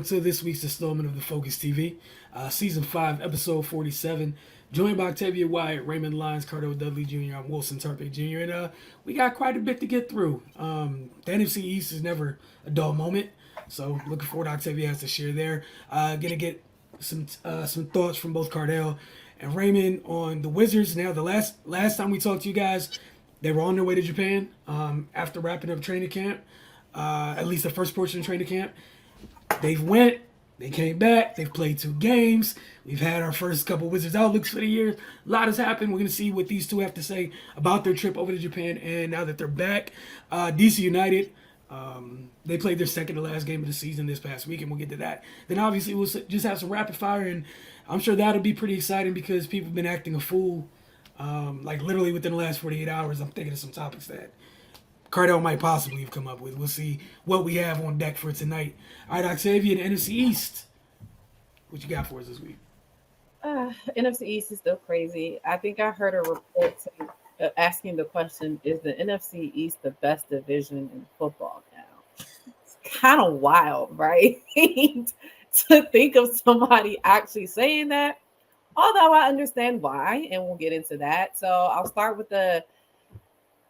welcome to this week's installment of the Focus TV, Season 5, Episode 47. Joined by Octavia Wyatt, Raymond Lyons, Cardell Dudley Jr., I'm Wilson Tarpe Jr., and we got quite a bit to get through. The NFC East is never a dull moment, so looking forward to Octavia has to share there. Gonna get some thoughts from both Cardell and Raymond on the Wizards. Now, the last time we talked to you guys, they were on their way to Japan after wrapping up training camp, at least the first portion of training camp. They came back, they've played 2 games. We've had our first couple Wizards outlooks for the year. A lot has happened. We're going to see what these two have to say about their trip over to Japan and now that they're back. DC United, they played their second to last game of the season this past week, and we'll get to that. Then obviously we'll just have some rapid fire, and I'm sure that'll be pretty exciting because people have been acting a fool, like literally within the last 48 hours. I'm thinking of some topics that Cardell might possibly have come up with. We'll see what we have on deck for tonight. All right, Octavia, the NFC East. What you got for us this week? NFC East is still crazy. I think I heard a report asking the question, is the NFC East the best division in football now? It's kind of wild, right? To think of somebody actually saying that. Although I understand why, and we'll get into that. So I'll start with the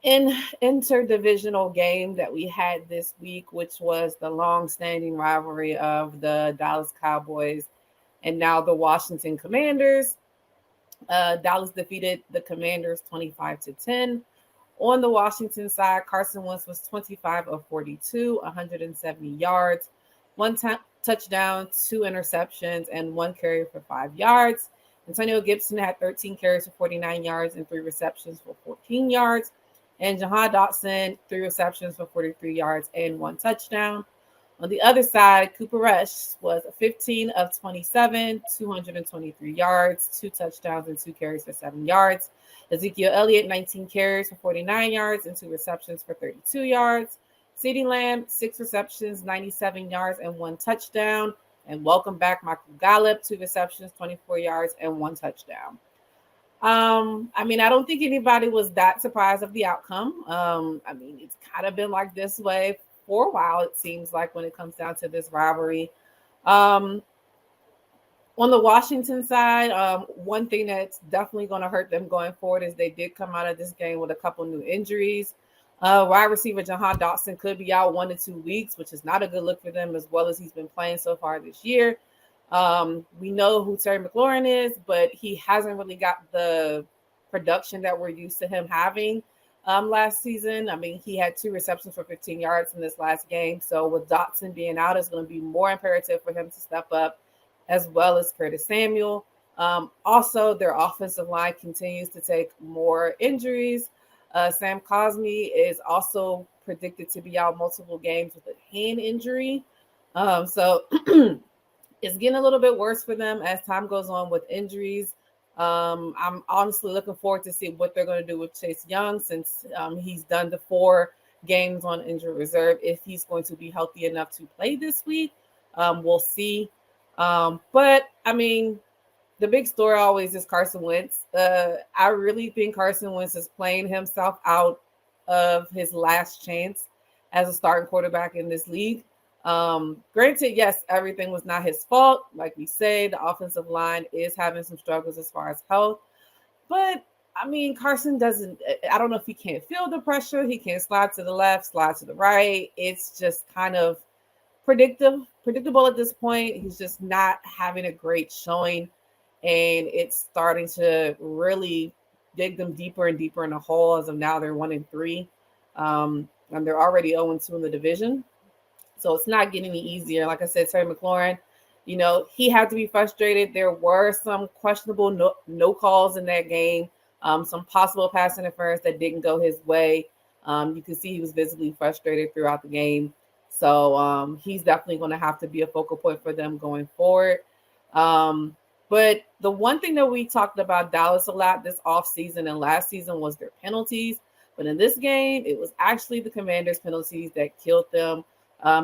interdivisional game that we had this week, which was the long-standing rivalry of the Dallas Cowboys and now the Washington Commanders. Dallas defeated the Commanders 25-10. On the Washington side, Carson Wentz was 25 of 42, 170 yards, one touchdown, 2 interceptions, and 1 carry for 5 yards. Antonio Gibson had 13 carries for 49 yards and 3 receptions for 14 yards. And Jahan Dotson, 3 receptions for 43 yards and 1 touchdown. On the other side, Cooper Rush was 15 of 27, 223 yards, 2 touchdowns, and 2 carries for 7 yards. Ezekiel Elliott, 19 carries for 49 yards and 2 receptions for 32 yards. CeeDee Lamb, 6 receptions, 97 yards, and 1 touchdown. And welcome back, Michael Gallup, 2 receptions, 24 yards, and 1 touchdown. I don't think anybody was that surprised of the outcome. It's kind of been like this way for a while, it seems like, when it comes down to this rivalry. On the Washington side, one thing that's definitely going to hurt them going forward is they did come out of this game with a couple new injuries. Wide receiver Jahan Dotson could be out 1 to 2 weeks, which is not a good look for them as well as he's been playing so far this year. We know who Terry McLaurin is, but he hasn't really got the production that we're used to him having last season. He had 2 receptions for 15 yards in this last game. So with Dotson being out, it's going to be more imperative for him to step up, as well as Curtis Samuel. Also, their offensive line continues to take more injuries. Sam Cosmi is also predicted to be out multiple games with a hand injury. So it's getting a little bit worse for them as time goes on with injuries. I'm honestly looking forward to see what they're going to do with Chase Young, since he's done the 4 games on injured reserve. If he's going to be healthy enough to play this week, we'll see. But the big story always is Carson Wentz. I really think Carson Wentz is playing himself out of his last chance as a starting quarterback in this league. Granted, yes, everything was not his fault. Like we say, the offensive line is having some struggles as far as health. But, Carson I don't know if he can't feel the pressure. He can't slide to the left, slide to the right. It's just kind of predictable at this point. He's just not having a great showing. And it's starting to really dig them deeper and deeper in the hole. As of now, they're 1-3. And they're already 0-2 in the division. So it's not getting any easier. Like I said, Terry McLaurin, he had to be frustrated. There were some questionable no calls in that game, some possible pass interference that didn't go his way. You can see he was visibly frustrated throughout the game. So he's definitely going to have to be a focal point for them going forward. But the one thing that we talked about Dallas a lot this offseason and last season was their penalties. But in this game, it was actually the Commanders' penalties that killed them.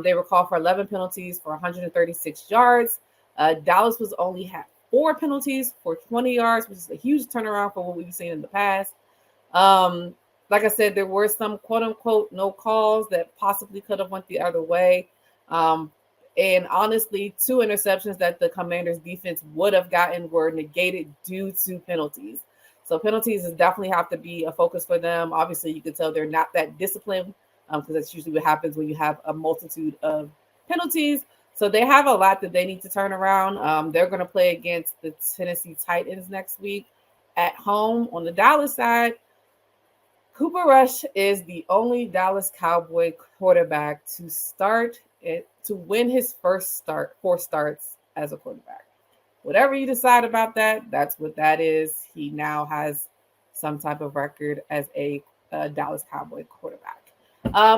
They were called for 11 penalties for 136 yards. Dallas was only had 4 penalties for 20 yards, which is a huge turnaround for what we've seen in the past. Like I said, there were some quote unquote no calls that possibly could have went the other way. And honestly, 2 interceptions that the Commanders defense would have gotten were negated due to penalties. So penalties is definitely have to be a focus for them. Obviously, you can tell they're not that disciplined because that's usually what happens when you have a multitude of penalties. So they have a lot that they need to turn around. They're going to play against the Tennessee Titans next week at home. On the Dallas side, Cooper Rush is the only Dallas Cowboy quarterback to win his first 4 starts as a quarterback. Whatever you decide about that, that's what that is. He now has some type of record as a Dallas Cowboy quarterback.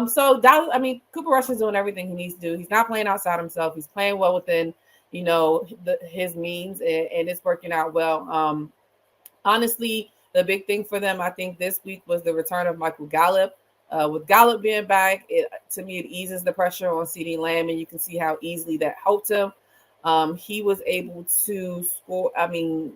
So Dallas, I mean, Cooper Rush is doing everything he needs to do. He's not playing outside himself. He's playing well within, his means, and it's working out well. Honestly, the big thing for them, I think, this week was the return of Michael Gallup. With Gallup being back, to me, it eases the pressure on CeeDee Lamb, and you can see how easily that helped him. He was able to score. I mean,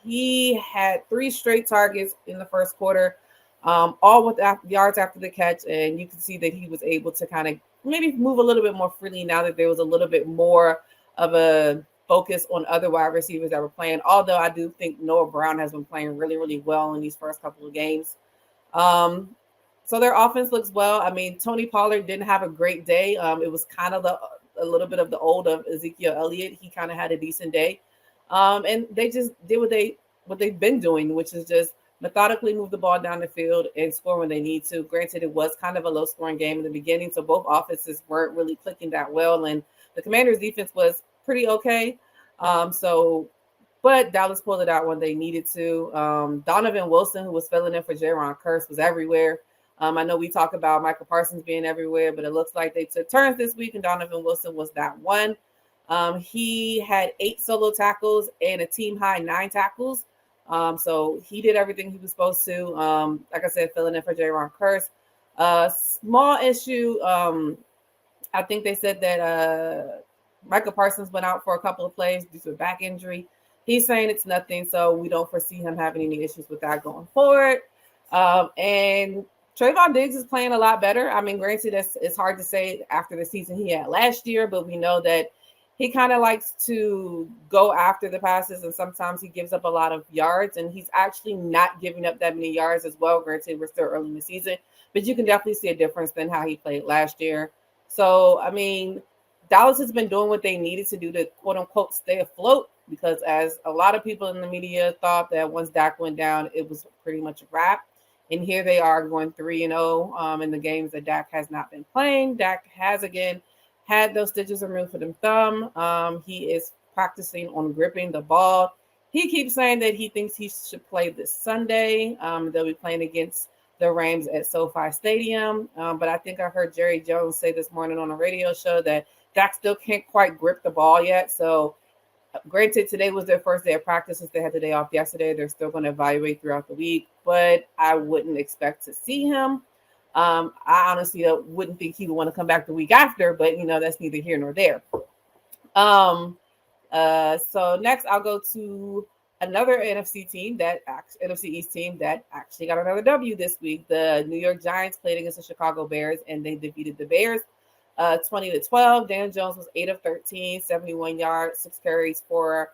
he had 3 straight targets in the first quarter, all with yards after the catch, and you can see that he was able to kind of maybe move a little bit more freely now that there was a little bit more of a focus on other wide receivers that were playing. Although I do think Noah Brown has been playing really, really well in these first couple of games. So their offense looks well. I mean, Tony Pollard didn't have a great day. It was kind of a little bit of the old of Ezekiel Elliott. He kind of had a decent day. And they just did what they've been doing, which is just methodically move the ball down the field and score when they need to. Granted, it was kind of a low-scoring game in the beginning, so both offenses weren't really clicking that well. And the Commanders' defense was pretty okay. But Dallas pulled it out when they needed to. Donovan Wilson, who was filling in for Jaron Kearse, was everywhere. I know we talk about Michael Parsons being everywhere, but it looks like they took turns this week, and Donovan Wilson was that one. He had 8 solo tackles and a team high 9 tackles. So he did everything he was supposed to. Like I said, filling in for Jaron Kearse. Small issue. I think they said that Michael Parsons went out for a couple of plays due to a back injury. He's saying it's nothing, so we don't foresee him having any issues with that going forward. And Trayvon Diggs is playing a lot better. I mean, granted, it's hard to say after the season he had last year, but we know that he kind of likes to go after the passes, and sometimes he gives up a lot of yards, and he's actually not giving up that many yards as well. Granted, we're still early in the season, but you can definitely see a difference than how he played last year. So, I mean, Dallas has been doing what they needed to do to quote unquote stay afloat, because as a lot of people in the media thought that once Dak went down, it was pretty much a wrap. And here they are going 3-0 in the games that Dak has not been playing. Dak has again had those stitches removed for the thumb. He is practicing on gripping the ball. He keeps saying that he thinks he should play this Sunday. They'll be playing against the Rams at SoFi Stadium. But I think I heard Jerry Jones say this morning on a radio show that Dak still can't quite grip the ball yet. So granted, today was their first day of practice since they had the day off yesterday. They're still going to evaluate throughout the week, but I wouldn't expect to see him. I honestly wouldn't think he would want to come back the week after, but that's neither here nor there. So next I'll go to another NFC East team that actually got another W this week. The New York Giants played against the Chicago Bears, and they defeated the Bears 20-12. Dan Jones was 8 of 13, 71 yards, 6 carries for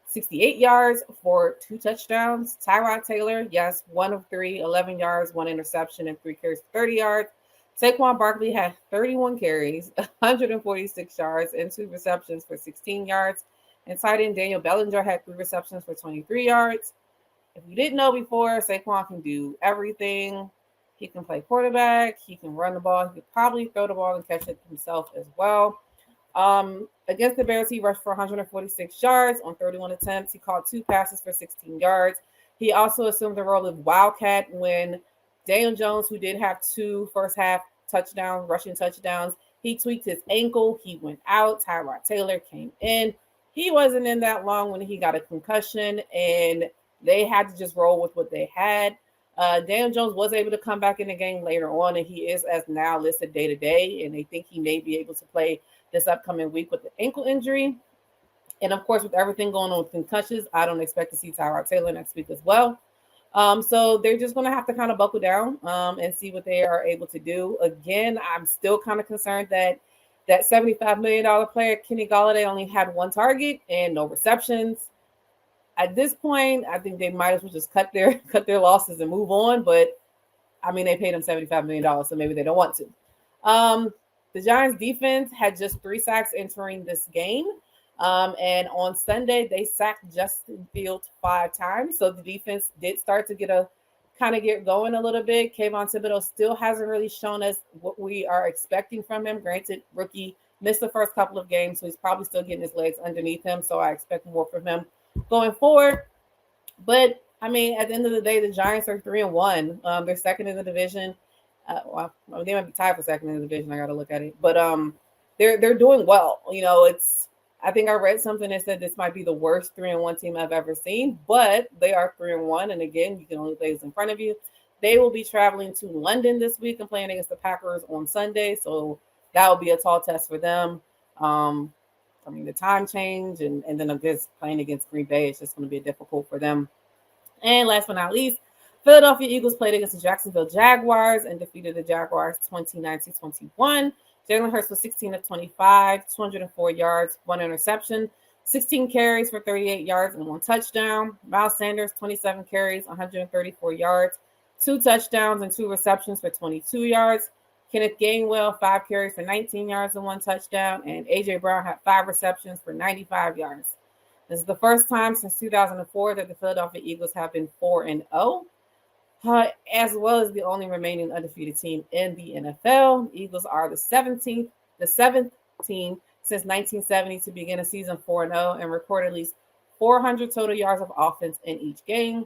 68 yards for 2 touchdowns. Tyrod Taylor, yes, 1 of 3, 11 yards, 1 interception, and 3 carries for 30 yards. Saquon Barkley had 31 carries, 146 yards, and 2 receptions for 16 yards. And tight end Daniel Bellinger had 3 receptions for 23 yards. If you didn't know before, Saquon can do everything. He can play quarterback. He can run the ball. He could probably throw the ball and catch it himself as well. Against the Bears, he rushed for 146 yards on 31 attempts. He caught 2 passes for 16 yards. He also assumed the role of Wildcat when Daniel Jones, who did have 2 first half rushing touchdowns, he tweaked his ankle. He went out. Tyrod Taylor came in. He wasn't in that long when he got a concussion, and they had to just roll with what they had. Daniel Jones was able to come back in the game later on, and he is as now listed day-to-day, and they think he may be able to play this upcoming week with the ankle injury. And of course, with everything going on with concussions, I don't expect to see Tyrod Taylor next week as well. So they're just going to have to kind of buckle down and see what they are able to do. Again, I'm still kind of concerned that That $75 million player, Kenny Galladay, only had one target and no receptions. At this point, I think they might as well just cut their losses and move on. But I mean, they paid him $75 million, so maybe they don't want to. The Giants defense had just 3 sacks entering this game. And on Sunday, they sacked Justin Fields 5 times. So the defense did start to get going a little bit. Kayvon Thibodeau still hasn't really shown us what we are expecting from him. Granted, rookie missed the first couple of games, so he's probably still getting his legs underneath him. So I expect more from him going forward. But I mean, at the end of the day, the Giants are 3-1. They're second in the division. Well, they might be tied for second in the division. I got to look at it, but they're doing well. I think I read something that said this might be the worst 3-1 team I've ever seen, but they are 3-1. And again, you can only play who's in front of you. They will be traveling to London this week and playing against the Packers on Sunday, so that will be a tall test for them. I mean, the time change and then against playing against Green Bay, it's just going to be difficult for them. And last but not least, Philadelphia Eagles played against the Jacksonville Jaguars and defeated the Jaguars 29-21. Jalen Hurts was 16 of 25, 204 yards, 1 interception, 16 carries for 38 yards and 1 touchdown. Miles Sanders, 27 carries, 134 yards, 2 touchdowns and 2 receptions for 22 yards. Kenneth Gainwell, 5 carries for 19 yards and 1 touchdown. And A.J. Brown had 5 receptions for 95 yards. This is the first time since 2004 that the Philadelphia Eagles have been 4-0, as well as the only remaining undefeated team in the NFL. The Eagles are the seventh team since 1970 to begin a season 4-0 and record at least 400 total yards of offense in each game.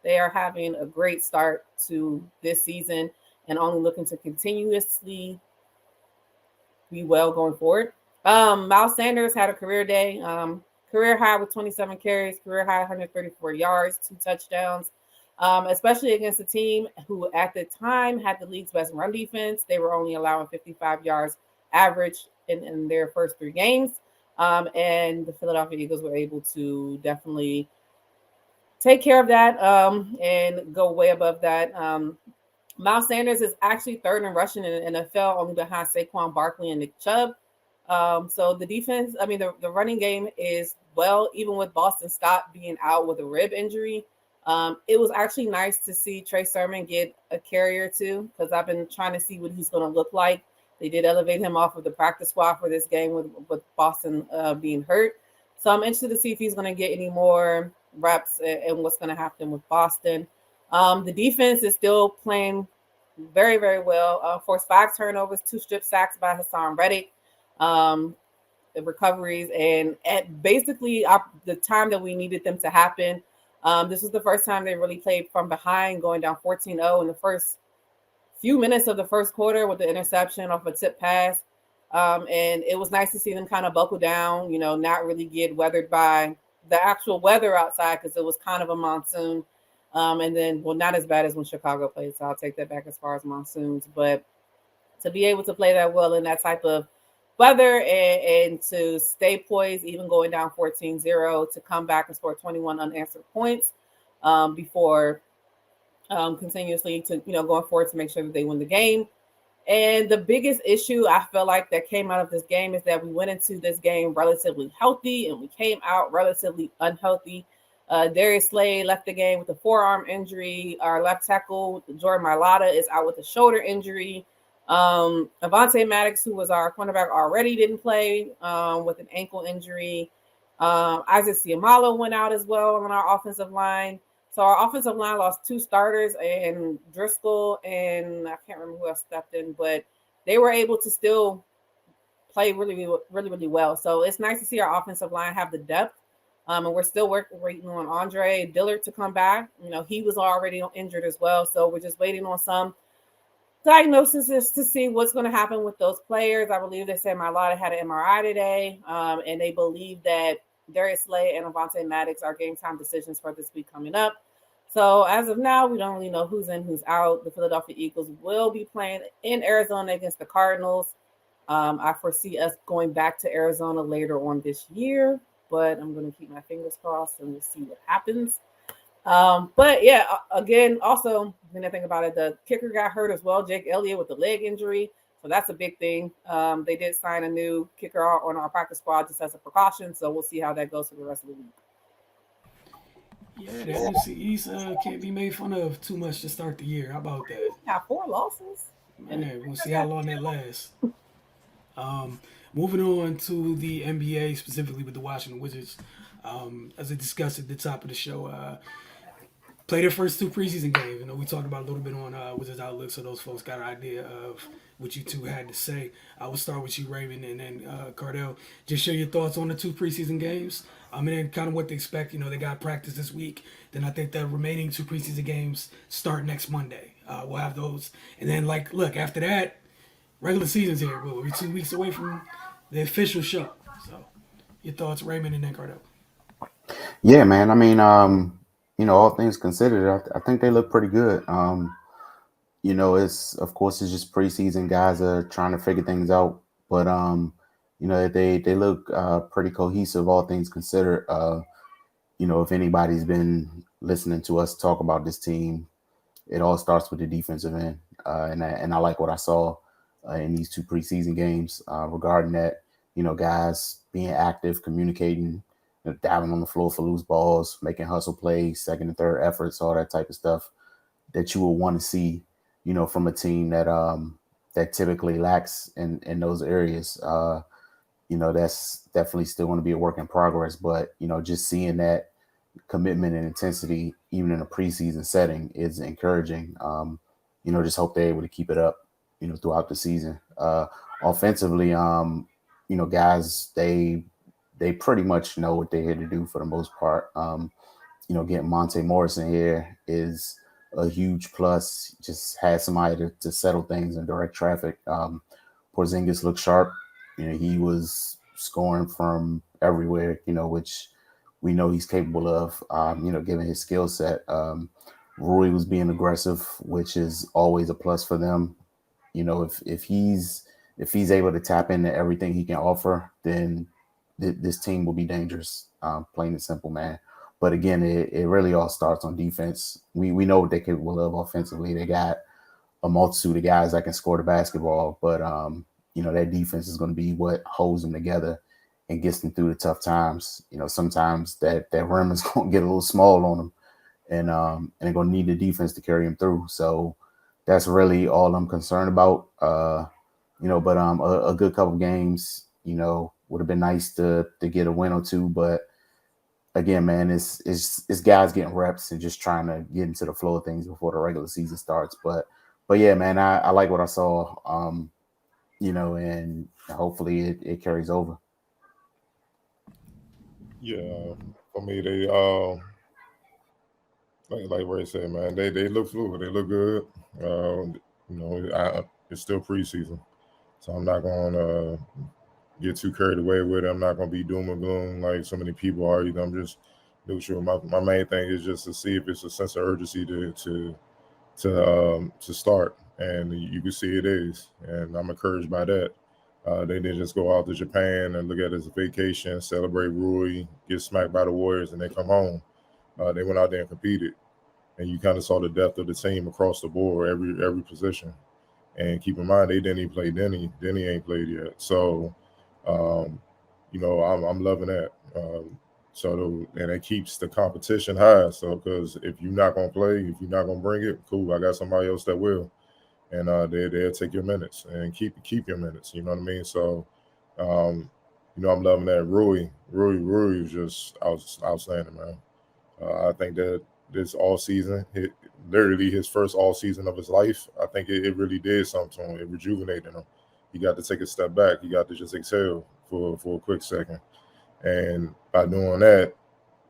They are having a great start to this season and only looking to continuously be well going forward. Miles Sanders had a career day, career high with 27 carries, career high 134 yards, 2 touchdowns, especially against a team who at the time had the league's best run defense. They were only allowing 55 yards average in their first 3 games. And the Philadelphia Eagles were able to definitely take care of that and go way above that. Miles Sanders is actually 3rd in rushing in the NFL, only behind Saquon Barkley and Nick Chubb. So the defense, the running game is well, even with Boston Scott being out with a rib injury. It was actually nice to see Trey Sermon get a carry or 2 because I've been trying to see what he's going to look like. They did elevate him off of the practice squad for this game with Boston being hurt. So I'm interested to see if he's going to get any more reps and what's going to happen with Boston. The defense is still playing very, very well. Forced 5 turnovers, 2 strip sacks by Hassan Reddick. The recoveries and at basically the time that we needed them to happen. This was the first time they really played from behind, going down 14-0 in the first few minutes of the first quarter with the interception off a tip pass. And it was nice to see them kind of buckle down, not really get weathered by the actual weather outside because it was kind of a monsoon. And then, not as bad as when Chicago played, so I'll take that back as far as monsoons. But to be able to play that well in that type of weather and to stay poised, even going down 14-0, to come back and score 21 unanswered points before continuously to, going forward to make sure that they win the game. And the biggest issue I feel like that came out of this game is that we went into this game relatively healthy and we came out relatively unhealthy. Darius Slade left the game with a forearm injury. Our left tackle, Jordan Mailata, is out with a shoulder injury. Avonte Maddox, who was our cornerback, already didn't play with an ankle injury. Isaac Siamalo went out as well on our offensive line. So our offensive line lost 2 starters, and Driscoll and I can't remember who else stepped in, but they were able to still play really, really, really well. So it's nice to see our offensive line have the depth. And we're still waiting on Andre Dillard to come back. He was already injured as well. So we're just waiting on some diagnosis to see what's going to happen with those players. I believe they said Mailata had an MRI today, and they believe that Darius Slay and Avonte Maddox are game time decisions for this week coming up. So as of now, we don't really know who's in, who's out. The Philadelphia Eagles will be playing in Arizona against the Cardinals. I foresee us going back to Arizona later on this year, but I'm going to keep my fingers crossed and we'll see what happens. But yeah, again, also when I think about it, the kicker got hurt as well, Jake Elliott, with the leg injury. So that's a big thing. They did sign a new kicker on our practice squad just as a precaution. So we'll see how that goes for the rest of the week. Yeah, the NFC East can't be made fun of too much to start the year. How about that? Got 4 losses. And Man, we'll see how long that lasts. Um, Moving on to the NBA, specifically with the Washington Wizards. As I discussed at the top of the show, play their first two preseason games. You know, we talked about a little bit on Wizards Outlook, so those folks got an idea of what you two had to say. I will start with you, Raymond, and then Cardell. Just share your thoughts on the two preseason games, and then kind of what to expect. You know, they got practice this week. Then I think the remaining two preseason games start next Monday. We'll have those, and then look after that, regular season's here. We're 2 weeks away from the official show. So, your thoughts, Raymond, and then Cardell. Yeah, man. I mean, all things considered, I think they look pretty good. It's of course it's just preseason. Guys are trying to figure things out, but they look pretty cohesive, all things considered. If anybody's been listening to us talk about this team, it all starts with the defensive end, and I like what I saw in these two preseason games regarding that. Guys being active, communicating, diving on the floor for loose balls, making hustle plays, second and third efforts, all that type of stuff that you will want to see, from a team that typically lacks in those areas. That's definitely still going to be a work in progress, but just seeing that commitment and intensity, even in a preseason setting, is encouraging. Just hope they're able to keep it up, throughout the season. Offensively, guys, they pretty much know what they're here to do for the most part. Getting Monte Morris in here is a huge plus. Just had somebody to settle things and direct traffic. Porzingis looked sharp. He was scoring from everywhere, which we know he's capable of, given his skill set. Rui was being aggressive, which is always a plus for them. If he's able to tap into everything he can offer, then this team will be dangerous. Plain and simple, man. But again, it really all starts on defense. We know what they're capable of offensively. They got a multitude of guys that can score the basketball, but that defense is going to be what holds them together and gets them through the tough times. Sometimes that rim is going to get a little small on them, and they're going to need the defense to carry them through. So that's really all I'm concerned about. But a good couple games, would have been nice to get a win or two. But again, man, it's guys getting reps and just trying to get into the flow of things before the regular season starts. But yeah, man, I like what I saw. And hopefully it carries over. Yeah, for me, they like Ray said, man, they look fluid. They look good. It's still preseason, so I'm not going to get too carried away with it. I'm not going to be doom and gloom like so many people are. I'm just neutral. My main thing is just to see if it's a sense of urgency to start, and you can see it is, and I'm encouraged by that. They didn't just go out to Japan and look at it as a vacation, celebrate Rui, get smacked by the Warriors, and then come home. They went out there and competed, and you kind of saw the depth of the team across the board, every position. And keep in mind, they didn't even play Denny. Denny ain't played yet, so I'm loving that. And it keeps the competition high. So because if you're not gonna play, if you're not gonna bring it, cool. I got somebody else that will, and they'll take your minutes and keep your minutes. You know what I mean? So, I'm loving that. Rui is just outstanding, man. I think that this all season, literally his first all season of his life, I think it really did something to him. It rejuvenated him. He got to take a step back. He got to just exhale for a quick second. And by doing that,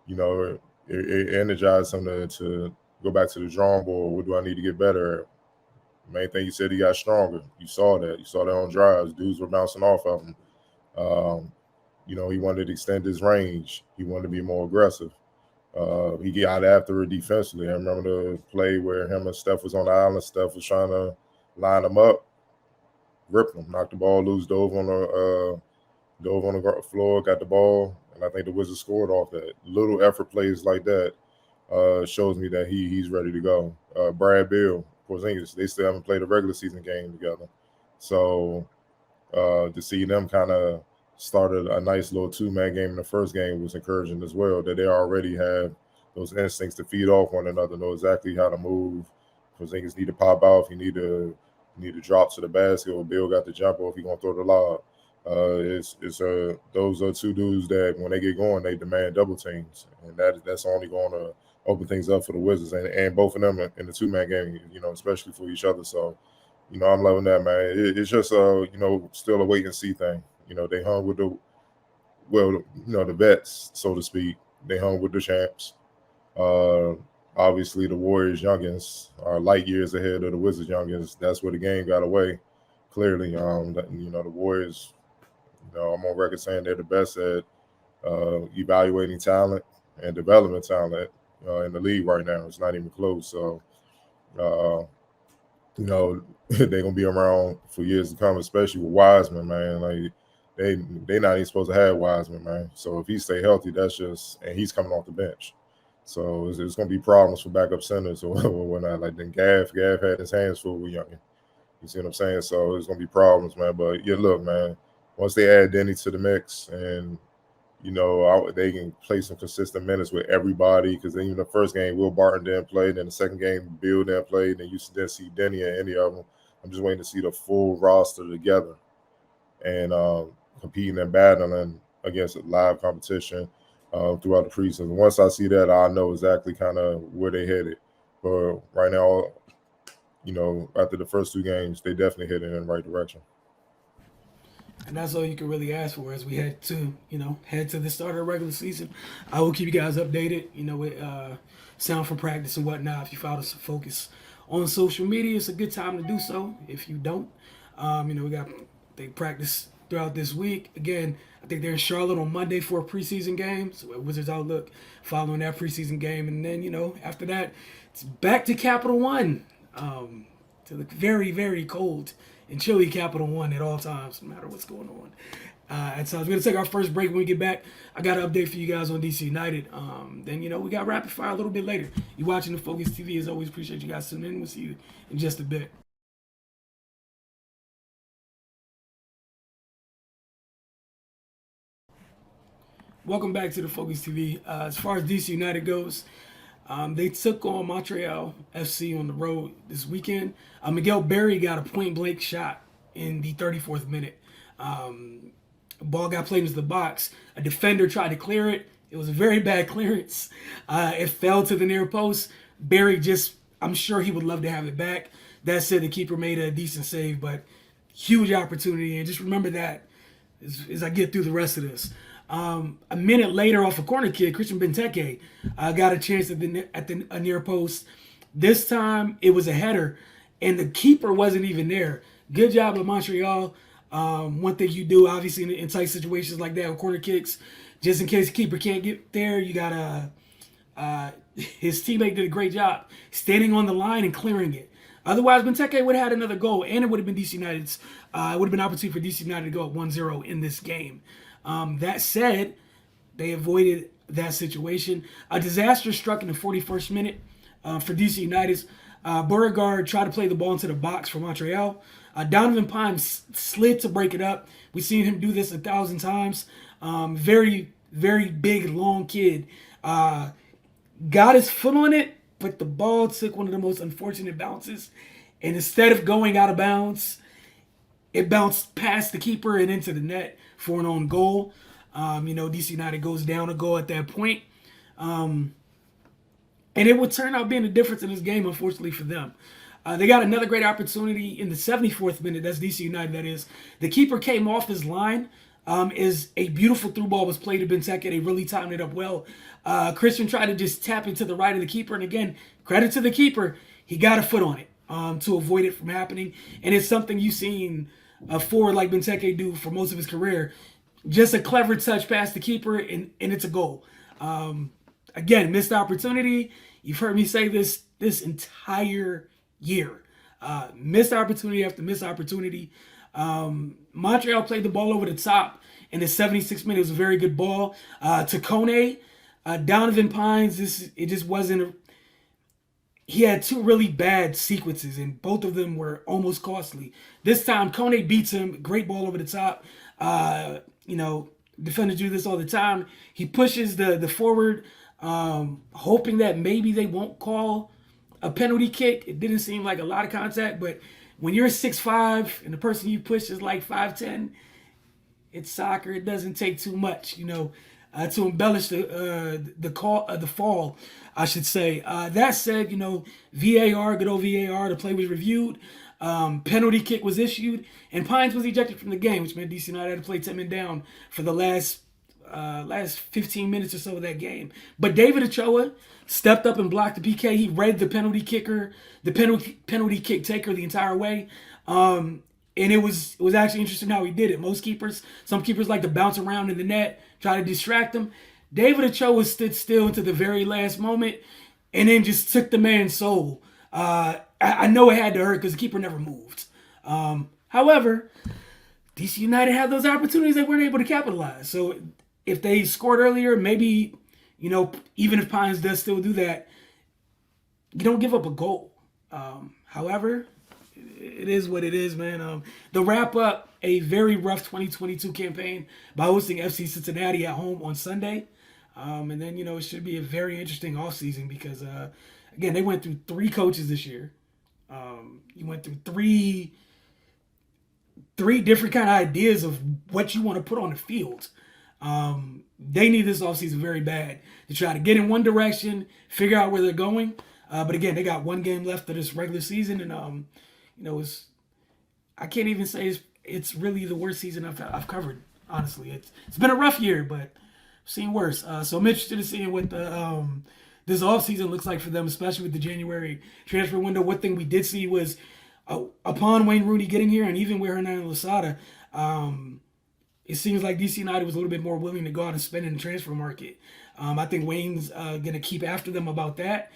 it energized him to go back to the drawing board. What do I need to get better at? Main thing, he said he got stronger. You saw that. You saw that on drives. Dudes were bouncing off of him. He wanted to extend his range. He wanted to be more aggressive. He got after it defensively. I remember the play where him and Steph was on the island. Steph was trying to line him up, ripped him, knocked the ball loose, dove on the floor, got the ball, and I think the Wizards scored off that. Little effort plays like that shows me that he's ready to go. Brad Beal, Porzingis, they still haven't played a regular season game together. So to see them kind of started a nice little two-man game in the first game was encouraging as well, that they already have those instincts to feed off one another, know exactly how to move. Porzingis need to pop out, if he need to drop to the basket, or Bill got the jumper, if he gonna throw the lob. Those are two dudes that when they get going, they demand double teams, and that's only going to open things up for the Wizards, and both of them in the two-man game, especially for each other. So, I'm loving that, man. It's just still a wait and see thing. They hung with the vets, so to speak. They hung with the champs. Obviously, the Warriors youngins are light years ahead of the Wizards youngins. That's where the game got away. Clearly, the Warriors, I'm on record saying they're the best at evaluating talent and developing talent in the league right now. It's not even close. So, they're gonna be around for years to come, especially with Wiseman, man. Like they not even supposed to have Wiseman, man. So if he stay healthy, and he's coming off the bench. So it's gonna be problems for backup centers or whatnot. Like then Gav had his hands full with Youngin. You see what I'm saying? So it's gonna be problems, man. But yeah, look, man. Once they add Denny to the mix, and they can play some consistent minutes with everybody, because then even the first game, Will Barton didn't play. Then the second game, Bill didn't play. Then you didn't see Denny in any of them. I'm just waiting to see the full roster together and competing and battling against live competition throughout the preseason. Once I see that, I know exactly kind of where they headed. But right now, after the first two games, they definitely headed in the right direction. And that's all you can really ask for as we head to the start of the regular season. I will keep you guys updated, with sound from practice and whatnot. If you follow us Focus on social media, it's a good time to do so. If you don't, they practice throughout this week. Again, I think they're in Charlotte on Monday for a preseason game. So Wizards Outlook following that preseason game. And then, after that, it's back to Capital One, to the very, very cold and chilly Capital One at all times, no matter what's going on. And so we're going to take our first break. When we get back, I got an update for you guys on DC United. Then, we got rapid fire a little bit later. You watching the Focus TV. As always, appreciate you guys tuning in. We'll see you in just a bit. Welcome back to the Focus TV. As far as DC United goes, they took on Montreal FC on the road this weekend. Miguel Berry got a point-blank shot in the 34th minute. Ball got played into the box. A defender tried to clear it. It was a very bad clearance. It fell to the near post. Berry I'm sure he would love to have it back. That said, the keeper made a decent save, but huge opportunity. And just remember that as I get through the rest of this. A minute later, off a corner kick, Christian Benteke got a chance at the near post. This time, it was a header, and the keeper wasn't even there. Good job of Montreal. One thing you do, obviously, in tight situations like that with corner kicks, just in case the keeper can't get there, you got his teammate did a great job standing on the line and clearing it. Otherwise, Benteke would have had another goal, and it would have been DC United's. It would have been an opportunity for DC United to go up 1-0 in this game. That said, they avoided that situation. A disaster struck in the 41st minute for DC United. Beauregard tried to play the ball into the box for Montreal. Donovan Pines slid to break it up. We've seen him do this 1,000 times. Very, very big, long kid. Got his foot on it, but the ball took one of the most unfortunate bounces. And instead of going out of bounds, it bounced past the keeper and into the net for an own goal. DC United goes down a goal at that point. And it would turn out being the difference in this game, unfortunately, for them. They got another great opportunity in the 74th minute. That's DC United, that is. The keeper came off his line. Is a beautiful through ball was played to Benteke. They really timed it up well. Christian tried to just tap into the right of the keeper. And again, credit to the keeper. He got a foot on it to avoid it from happening. And it's something you've seen a forward like Benteke do for most of his career. Just a clever touch past the keeper, and it's a goal. Again, missed opportunity. You've heard me say this entire year. Missed opportunity after missed opportunity. Montreal played the ball over the top in the 76th minute. It was a very good ball to Kone. Donovan Pines, it just wasn't he had two really bad sequences, and both of them were almost costly. This time, Kone beats him. Great ball over the top. You know, defenders do this all the time. He pushes the forward, hoping that maybe they won't call a penalty kick. It didn't seem like a lot of contact, but when you're 6'5" and the person you push is like 5'10", it's soccer. It doesn't take too much, you know, to embellish the fall, I should say. That said, you know, VAR, good old VAR, the play was reviewed. Penalty kick was issued, and Pines was ejected from the game, which meant DC United had to play 10 men down for the last 15 minutes or so of that game. But David Ochoa stepped up and blocked the PK. He read the penalty kicker, the penalty kick taker the entire way. And it was actually interesting how he did it. Some keepers like to bounce around in the net, try to distract them. David Ochoa stood still until the very last moment and then just took the man's soul. I know it had to hurt because the keeper never moved. However, DC United had those opportunities they weren't able to capitalize. So if they scored earlier, maybe, you know, even if Pines does still do that, you don't give up a goal. However, it is what it is, man. To wrap up a very rough 2022 campaign by hosting FC Cincinnati at home on Sunday. And then, you know, it should be a very interesting offseason because, again, they went through 3 coaches this year. You went through three different kind of ideas of what you want to put on the field. They need this offseason very bad to try to get in one direction, figure out where they're going. But again, they got 1 game left of this regular season, and you know, I can't even say it's really the worst season I've covered. Honestly, it's been a rough year, but I've seen worse. So I'm interested in seeing what this offseason looks like for them, especially with the January transfer window. One thing we did see was upon Wayne Rooney getting here, and even with Hernan Losada, it seems like DC United was a little bit more willing to go out and spend in the transfer market. I think Wayne's going to keep after them about that.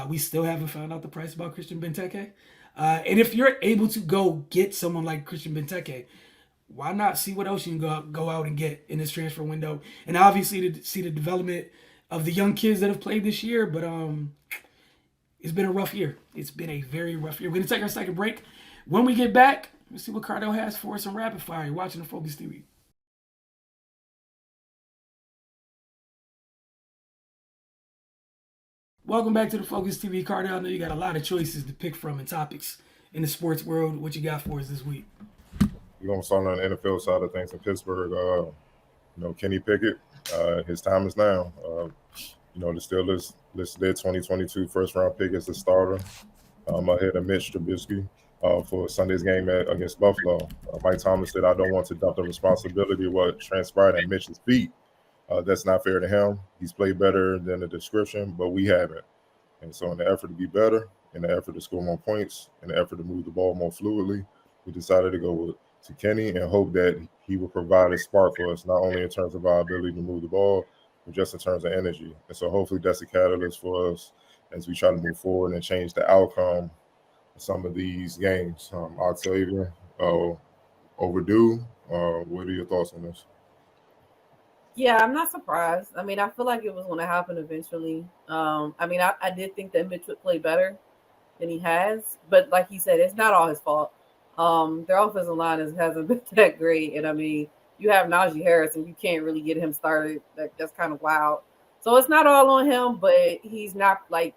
We still haven't found out the price about Christian Benteke. And if you're able to go get someone like Christian Benteke, why not see what else you can go out and get in this transfer window? And obviously to see the development of the young kids that have played this year. But it's been a rough year. It's been a very rough year. We're going to take our second break. When we get back, let's see what Cardell has for us on Rapid Fire. You're watching the Focus TV. Welcome back to the Focus TV. Cardell, I know you got a lot of choices to pick from and topics in the sports world. What you got for us this week? We're going to start on the NFL side of things in Pittsburgh. You know, Kenny Pickett, his time is now. You know, the Steelers listed their 2022 first-round pick as a starter ahead of Mitch Trubisky for Sunday's game against Buffalo. Mike Thomas said, I don't want to dump the responsibility of what transpired at Mitch's feet. That's not fair to him. He's played better than the description, but we haven't. And so in the effort to be better, in the effort to score more points, in the effort to move the ball more fluidly, we decided to go to Kenny and hope that he will provide a spark for us, not only in terms of our ability to move the ball, but just in terms of energy. And so hopefully that's a catalyst for us as we try to move forward and change the outcome of some of these games. Octavian, overdue. What are your thoughts on this? Yeah, I'm not surprised. I mean, I feel like it was going to happen eventually. I mean, I did think that Mitch would play better than he has, but like you said, it's not all his fault. Their offensive line hasn't been that great, and I mean, you have Najee Harris, and you can't really get him started. That's kind of wild. So it's not all on him, but he's not like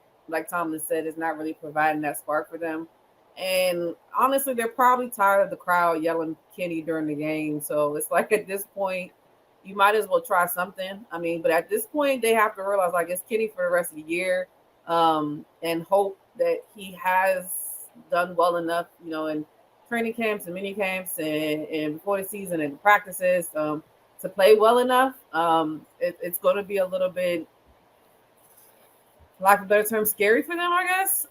Tomlin said, it's not really providing that spark for them. And honestly, they're probably tired of the crowd yelling Kenny during the game. So it's like at this point, you might as well try something. I mean, but at this point, they have to realize like it's Kenny for the rest of the year, and hope that he has done well enough, you know, in training camps and mini camps and before the season and practices to play well enough. It's going to be a little bit, for lack of a better term, scary for them, I guess.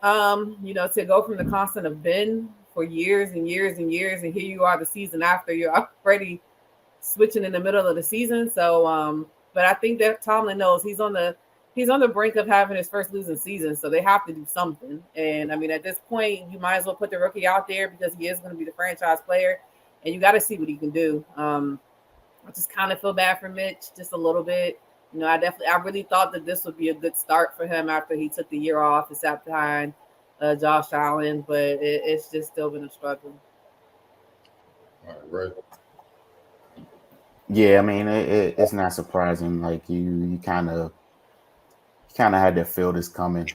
You know, to go from the constant of Ben for years and years and years, and here you are the season after, you're already switching in the middle of the season. So, but I think that Tomlin knows he's on the brink of having his first losing season, so they have to do something. And I mean, at this point, you might as well put the rookie out there because he is going to be the franchise player, and you got to see what he can do. I just kind of feel bad for Mitch just a little bit. I really thought that this would be a good start for him after he took the year off and sat behind Josh Allen, but it's just still been a struggle. All right, right. Yeah, I mean it's not surprising. Like you kind of had to feel this coming.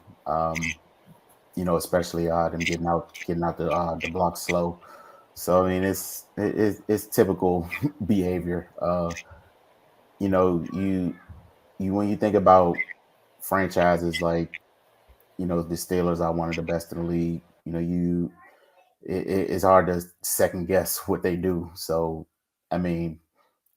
Especially them getting out the block slow. So I mean it's typical behavior. You when you think about franchises like the Steelers are one of the best in the league. It's hard to second guess what they do. So I mean,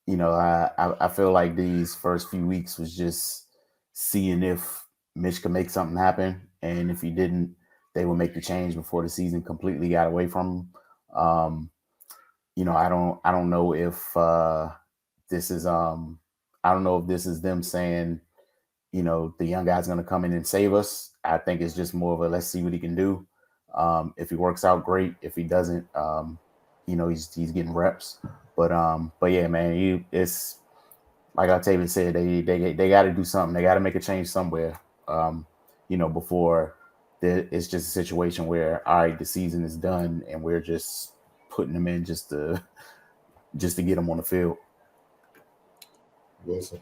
I feel like these first few weeks was just seeing if Mitch could make something happen, and if he didn't, they would make the change before the season completely got away from him. Um, I don't know if this is I don't know if this is them saying the young guy's going to come in and save us. I think it's just more of a let's see what he can do. If he works out, great. If he doesn't, he's getting reps. But yeah, man, it's like Octavian said, they got to do something. They got to make a change somewhere. Before it's just a situation where all right, the season is done and we're just putting them in just to get them on the field. Wilson.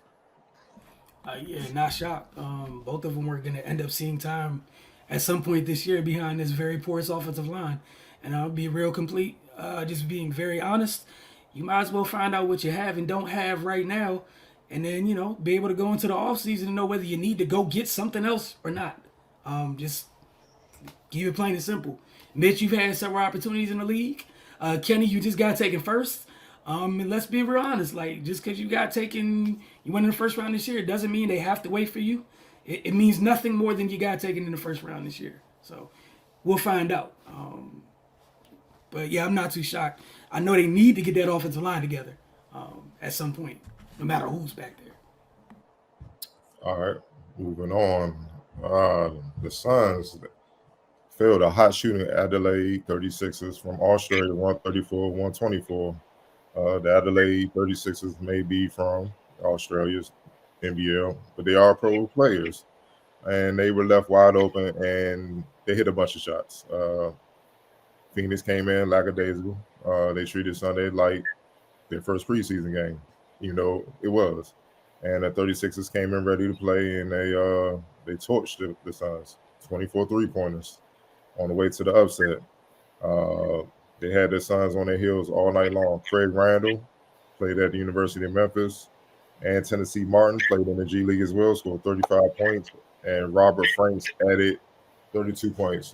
Yeah, not shocked. Both of them are going to end up seeing time at some point this year behind this very porous offensive line. And I'll be real complete, just being very honest. You might as well find out what you have and don't have right now, and then, be able to go into the offseason and know whether you need to go get something else or not. Just keep it plain and simple. Mitch, you've had several opportunities in the league. Kenny, you just got taken first. And let's be real honest. Like, just because you went in the first round this year, doesn't mean they have to wait for you. It means nothing more than you got taken in the first round this year. So we'll find out. But yeah, I'm not too shocked. I know they need to get that offensive line together at some point, no matter who's back there. All right, moving on. The Suns failed a hot shooting Adelaide 36ers from Australia 134 124. The Adelaide 36ers may be from Australia's NBL, but they are pro players. And they were left wide open and they hit a bunch of shots. Phoenix came in lackadaisical. They treated Sunday like their first preseason game. It was. And the 36ers came in ready to play, and they torched the Suns. 24 3-pointers on the way to the upset. Uh, they had their Suns on their heels all night long. Craig Randall played at the University of Memphis, and Tennessee Martin played in the G League as well, scored 35 points, and Robert Franks added 32 points.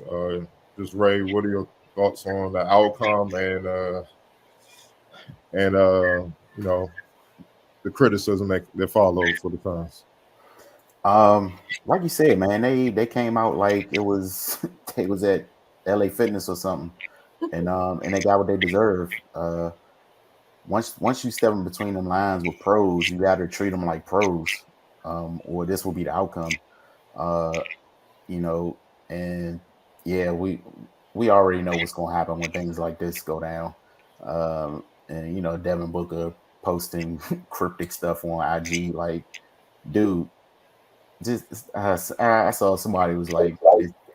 Just Ray, what are your thoughts on the outcome and the criticism that followed for the Suns? Like you said, man, they came out like it was they was at LA Fitness or something, and they got what they deserve. Once you step in between them lines with pros, you got to treat them like pros, or this will be the outcome. Uh, and yeah, we already know what's going to happen when things like this go down. And Devin Booker posting cryptic stuff on IG, like, dude, just I saw somebody was like,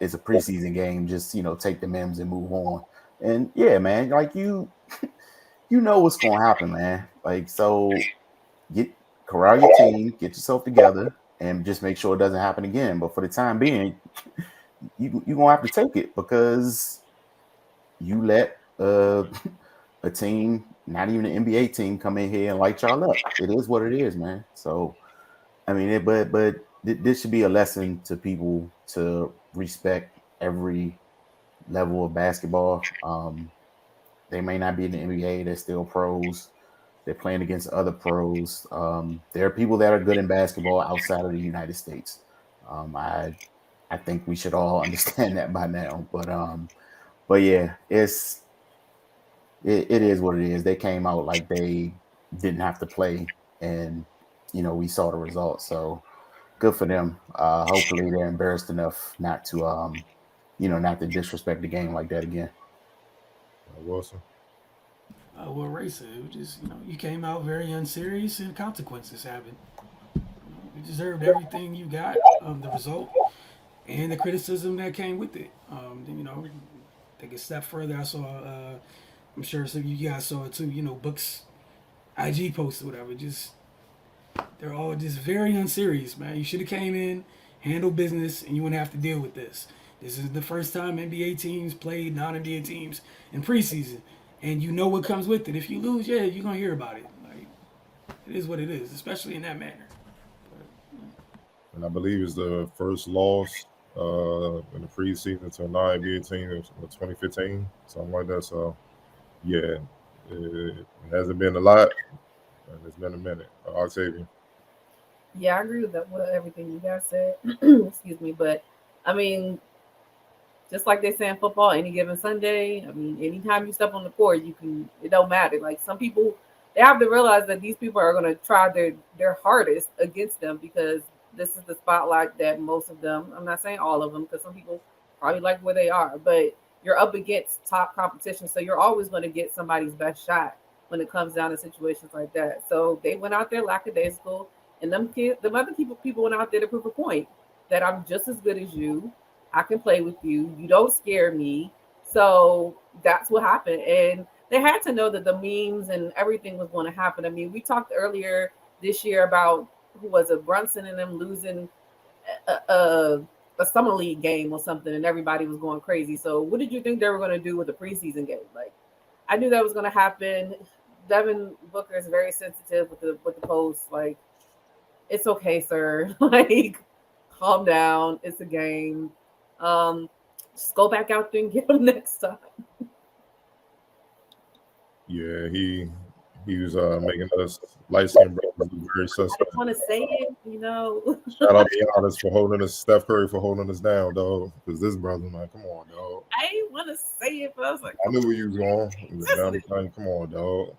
it's a preseason game, just take the memes and move on. And yeah, man, like you know what's going to happen, man. Like, so get corral your team, get yourself together, and just make sure it doesn't happen again. But for the time being, you gonna have to take it because you let a team, not even an NBA team, come in here and light y'all up. It is what it is, man. So I mean, this should be a lesson to people to respect every level of basketball. They may not be in the NBA; they're still pros. They're playing against other pros. There are people that are good in basketball outside of the United States. I think we should all understand that by now. But yeah, it is what it is. They came out like they didn't have to play, and we saw the results. So good for them. Hopefully they're embarrassed enough not to disrespect the game like that again. Wilson. Well, Ray said, it was just, you came out very unserious and consequences happened. You deserved everything you got, the result, and the criticism that came with it. You know, take a step further. I saw, I'm sure some of you guys saw it too. You know, Book's IG posts or whatever. Just they're all just very unserious, man. You should have came in, handled business, and you wouldn't have to deal with this. This is the first time NBA teams played non-NBA teams in preseason, and you know what comes with it. If you lose, yeah, you're gonna hear about it. Like it is what it is, especially in that manner. And I believe it's the first loss in the preseason to a non-NBA team in 2015, something like that. So, yeah, it hasn't been a lot, and it's been a minute. Octavian. Yeah, I agree with that, with everything you guys said. Excuse me, but I mean, just like they say in football, any given Sunday, I mean, anytime you step on the court, you can. It don't matter. Like some people, they have to realize that these people are going to try their hardest against them because this is the spotlight that most of them. I'm not saying all of them because some people probably like where they are, but you're up against top competition, so you're always going to get somebody's best shot when it comes down to situations like that. So they went out there lackadaisical, and them other people went out there to prove a point that I'm just as good as you. I can play with you. You don't scare me. So that's what happened. And they had to know that the memes and everything was going to happen. I mean, we talked earlier this year about who was it, Brunson and them losing a, a, a summer league game or something, and everybody was going crazy. So what did you think they were going to do with the preseason game? Like, I knew that was going to happen. Devin Booker is very sensitive with the post. Like, it's okay, sir. Like, calm down. It's a game. Um, just go back out there and get them next time. Yeah, he was making us light skinned brothers look very I suspect. don't want to say it, you know. Shout out to Giannis for holding us, Steph Curry for holding us down, dog. Because this brother, man, come on, dog. I didn't want to say it, but I was like, I knew where you was going. Now I'm telling you, come on, dog.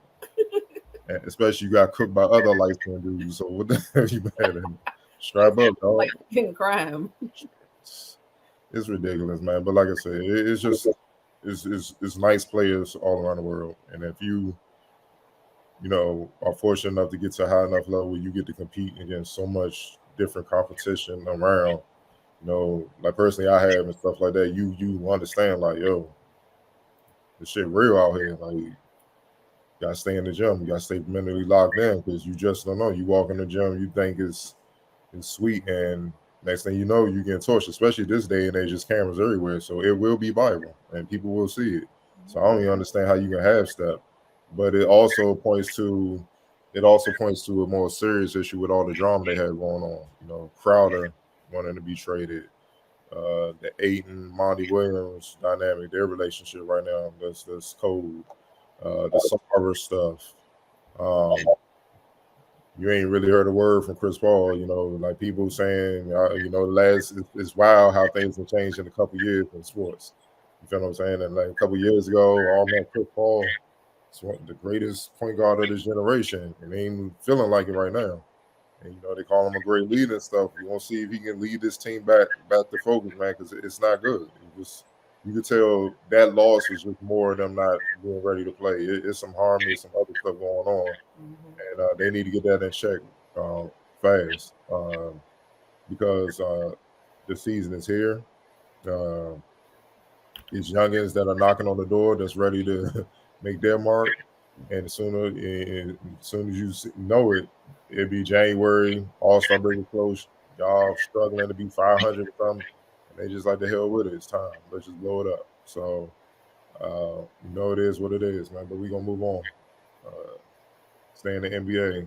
And especially you got cooked by other light skinned dudes. So what the hell you mad at? Strap up, dog. like in crime. It's ridiculous, man. But like I said, it's just it's nice players all around the world. And if you are fortunate enough to get to a high enough level where you get to compete against so much different competition around, like personally I have and stuff like that, you understand like, yo, this shit real out here. Like, you gotta stay in the gym. You gotta stay mentally locked in because you just don't know. You walk in the gym, you think it's sweet, and next thing you know, you get torched. Especially this day and age, there's cameras everywhere, so it will be viral and people will see it. So I don't even understand how you can have step, but it also points to a more serious issue with all the drama they had going on. Crowder wanting to be traded, the Ayton Monty Williams dynamic, their relationship right now, that's cold. The Sarver stuff. You ain't really heard a word from Chris Paul, like people saying, it's wild how things have changed in a couple years in sports. You feel what I'm saying? And like a couple years ago, all that Chris Paul is the greatest point guard of this generation, and they ain't feeling like it right now. And they call him a great leader and stuff. We want to see if he can lead this team back to focus, man, because it's not good. You could tell that loss was just more of them not being ready to play. It's some harmony, some other stuff going on, and they need to get that in check fast because the season is here. It's youngins that are knocking on the door that's ready to make their mark, and as soon as you know it, it'll be January, All-Star break close. Y'all struggling to be 500 or something. They just like the hell with it. It's time. Let's just blow it up. So, it is what it is, man. But we're going to move on. Stay in the NBA.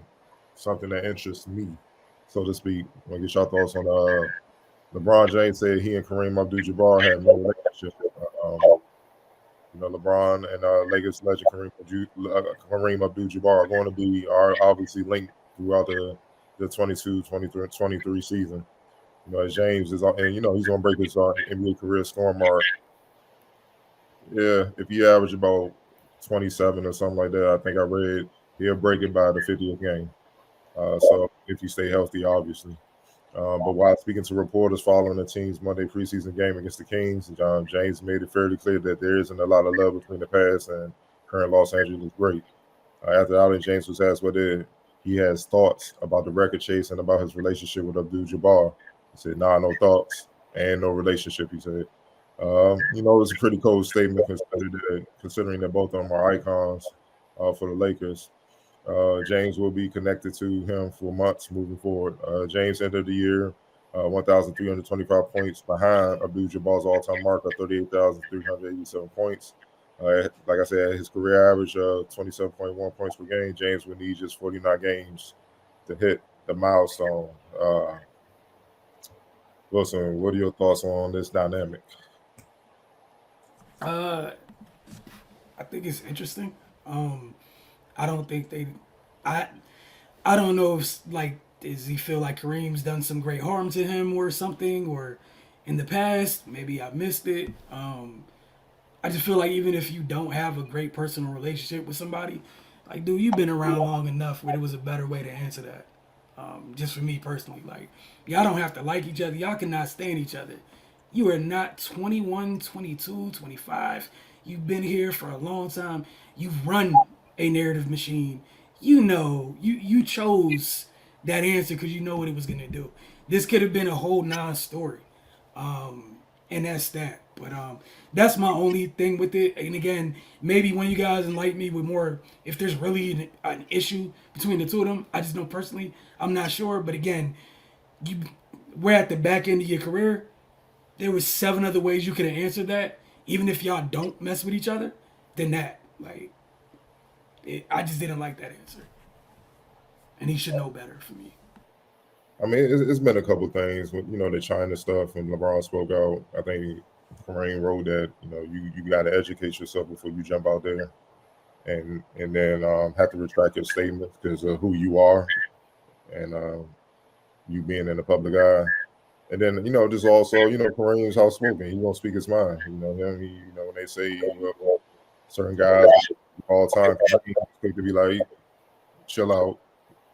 Something that interests me, so to speak. I want to get your thoughts on LeBron James said he and Kareem Abdul-Jabbar had no relationship. LeBron and Lakers legend Kareem Abdul-Jabbar are obviously linked throughout the 22-23 season. As James is, and he's going to break his NBA career scoring mark. Yeah, if he average about 27 or something like that, I think I read he'll break it by the 50th game. So if you stay healthy, obviously. But while speaking to reporters following the team's Monday preseason game against the Kings, James made it fairly clear that there isn't a lot of love between the past and current Los Angeles great. After the outing, James was asked whether he has thoughts about the record chase and about his relationship with Abdul-Jabbar. He said, "Nah, no thoughts and no relationship." He said, it's a pretty cold statement considering that both of them are icons for the Lakers. James will be connected to him for months moving forward. James ended the year 1,325 points behind Abdul-Jabbar's all-time mark of 38,387 points. Like I said, his career average of 27.1 points per game. James would need just 49 games to hit the milestone. Wilson, what are your thoughts on this dynamic? I think it's interesting. I don't think I I don't know if like does he feel like Kareem's done some great harm to him or something, or in the past maybe I missed it. I just feel like even if you don't have a great personal relationship with somebody, like dude, you've been around long enough where there was a better way to answer that. Just for me personally, like y'all don't have to like each other. Y'all cannot stand each other. You are not 21, 22, 25. You've been here for a long time. You've run a narrative machine. You know, you chose that answer because you know what it was gonna do. This could have been a whole non-story, and that's that. But that's my only thing with it. And again, maybe when you guys enlighten me with more, if there's really an issue between the two of them, I just know personally, I'm not sure. But again, you we're at the back end of your career. There was 7 other ways you could have answered that. Even if y'all don't mess with each other, then that like I just didn't like that answer, and he should know better for me. I mean, it's been a couple things, the China stuff when LeBron spoke out. I think Kareem wrote that, you got to educate yourself before you jump out there, and then have to retract your statements because of who you are and you being in the public eye. And then, just also, Kareem's outspoken. He won't speak his mind. Him, when they say certain guys all the time, he's quick to be like, chill out,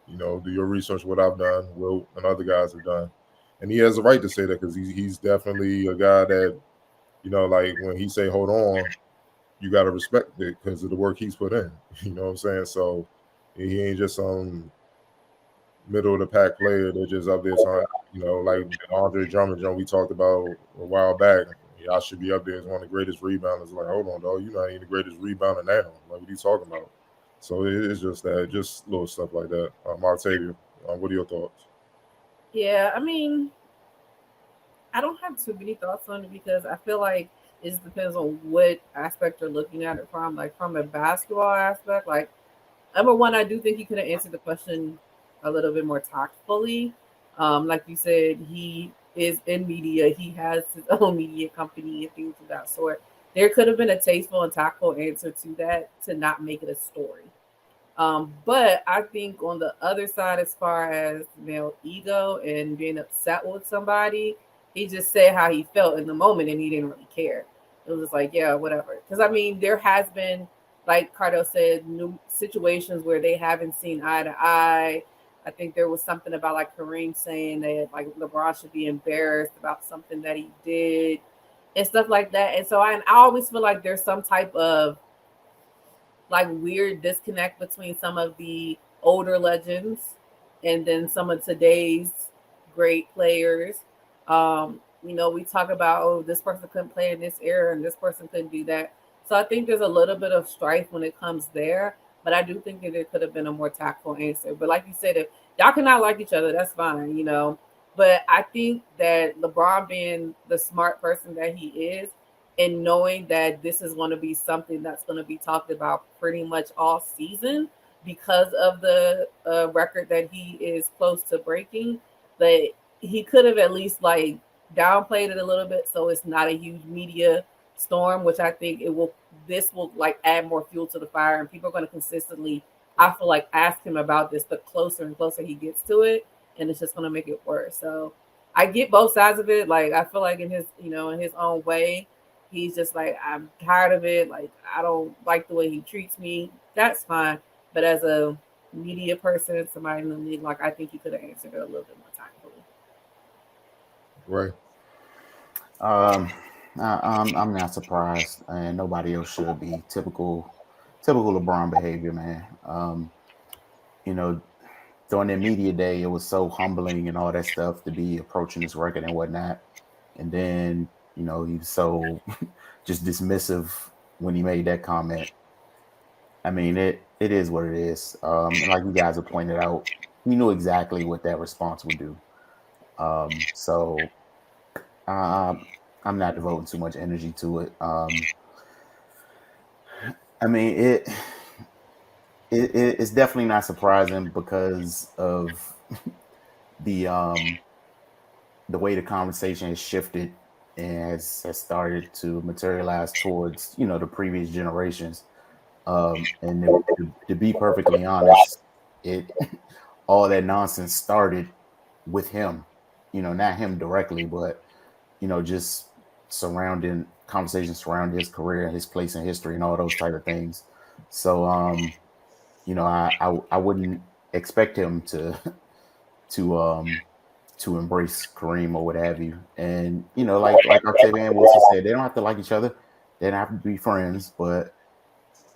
do your research, what I've done, Will, and other guys have done. And he has a right to say that because he's definitely a guy that, like when he say, hold on, you got to respect it because of the work he's put in. You know what I'm saying? So he ain't just some middle of the pack player that just up there trying, like Andre Drummond, we talked about a while back. I should be up there as one of the greatest rebounders. Like, hold on, dog, you're not even the greatest rebounder now. Like, what are you talking about? So it's just that, just little stuff like that. Martavia, what are your thoughts? Yeah, I mean, I don't have too many thoughts on it because I feel like it just depends on what aspect you're looking at it from. Like from a basketball aspect, like number one, I do think he could have answered the question a little bit more tactfully. Like you said, he is in media. He has his own media company and things of that sort. There could have been a tasteful and tactful answer to that to not make it a story. But I think on the other side, as far as male ego and being upset with somebody, he just said how he felt in the moment and he didn't really care. It was just like, yeah, whatever. Because I mean, there has been, like Cardo said, new situations where they haven't seen eye to eye. I think there was something about like Kareem saying that like LeBron should be embarrassed about something that he did and stuff like that. And so I always feel like there's some type of like weird disconnect between some of the older legends and then some of today's great players. We talk about, oh, this person couldn't play in this era and this person couldn't do that. So I think there's a little bit of strife when it comes there, but I do think that there could have been a more tactful answer. But like you said, if y'all cannot like each other, that's fine. But I think that LeBron being the smart person that he is, and knowing that this is going to be something that's going to be talked about pretty much all season because of the record that he is close to breaking, that he could have at least like downplayed it a little bit so it's not a huge media storm, which I think this will like add more fuel to the fire, and people are going to consistently, I feel like, ask him about this the closer and closer he gets to it, and it's just going to make it worse. So I get both sides of it. Like I feel like in his own way, he's just like, I'm tired of it. Like, I don't like the way he treats me. That's fine. But as a media person, somebody in the league, like, I think he could have answered it a little bit more tactfully. Right. I'm not surprised, and nobody else should be. Typical LeBron behavior, man. You know, during their media day, it was so humbling and all that stuff to be approaching this record and whatnot. And then, he was so just dismissive when he made that comment. I mean, it is what it is. And like you guys have pointed out, he knew exactly what that response would do. So I'm not devoting too much energy to it. I mean, it's definitely not surprising because of the way the conversation has shifted and has started to materialize towards the previous generations. And to be perfectly honest, it all that nonsense started with him. Not him directly, but just surrounding conversations surrounding his career, his place in history, and all those type of things. So, I wouldn't expect him to to to embrace Kareem or what have you. And like Octavian Wilson said, they don't have to like each other. They don't have to be friends, but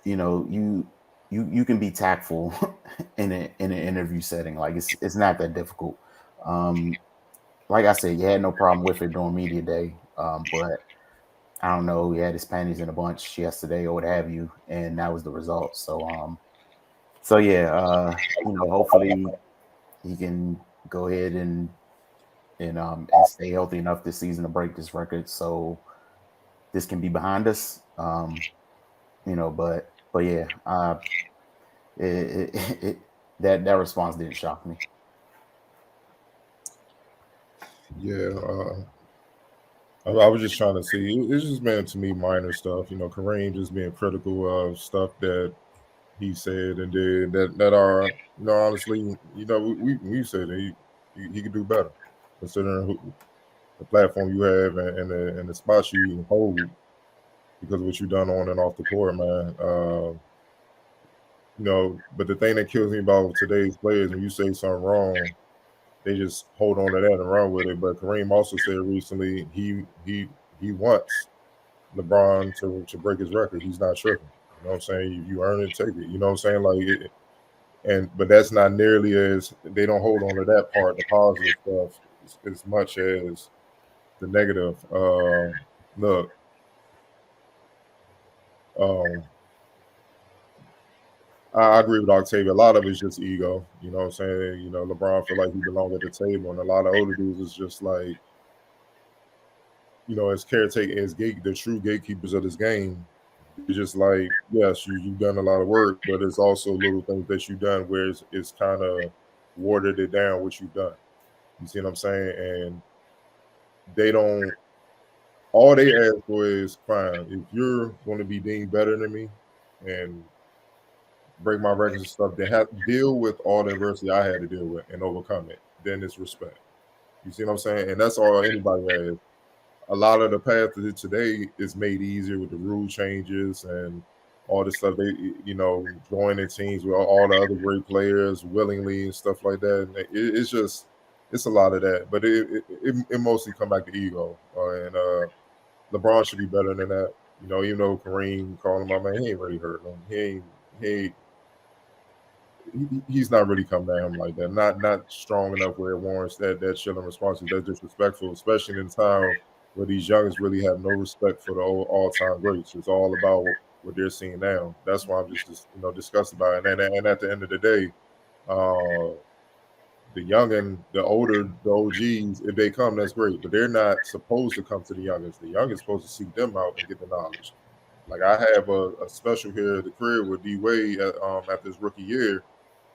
you can be tactful in an interview setting. Like it's not that difficult. Like I said, you had no problem with it during media day, but I don't know, he had his panties in a bunch yesterday or what have you, and that was the result. So yeah, hopefully he can go ahead and stay healthy enough this season to break this record, so this can be behind us. But yeah, that response didn't shock me. Yeah, I was just trying to see. It's just been to me minor stuff. Kareem just being critical of stuff that he said and did that are honestly we said that he could do better considering the platform you have and the spots you hold because of what you've done on and off the court, man. But the thing that kills me about today's players, when you say something wrong, they just hold on to that and run with it. But Kareem also said recently he wants LeBron to break his record. He's not tripping. You know what I'm saying? You earn it, take it. You know what I'm saying? But that's not nearly as they don't hold on to that part, the positive stuff, as much as the negative. Look, um, I agree with Octavia. A lot of it's just ego. You know what I'm saying? LeBron feel like he belongs at the table, and a lot of older dudes is just like, as caretaker, as the true gatekeepers of this game. It's just like, yes, you've done a lot of work, but it's also little things that you've done where it's kind of watered it down what you've done. You see what I'm saying? And they don't. All they ask for is fine. If you're going to be deemed better than me and break my records and stuff, then have deal with all the adversity I had to deal with and overcome it. Then it's respect. You see what I'm saying? And that's all anybody has. A lot of the path to today is made easier with the rule changes and all this stuff. They, joining teams with all the other great players willingly and stuff like that. And it's a lot of that. But it mostly come back to ego. And LeBron should be better than that. Even though Kareem calling him out, man, he ain't really hurt him. He's not really come down him like that. Not strong enough where it warrants that chilling response. That's disrespectful, especially in a time where these youngers really have no respect for the all-time greats. It's all about what they're seeing now. That's why I'm just disgusted by it. And at the end of the day, the young and the older, the OGs, if they come, that's great. But they're not supposed to come to the youngest. The youngest supposed to seek them out and get the knowledge. Like I have a special here at the crib with D Wade after his rookie year.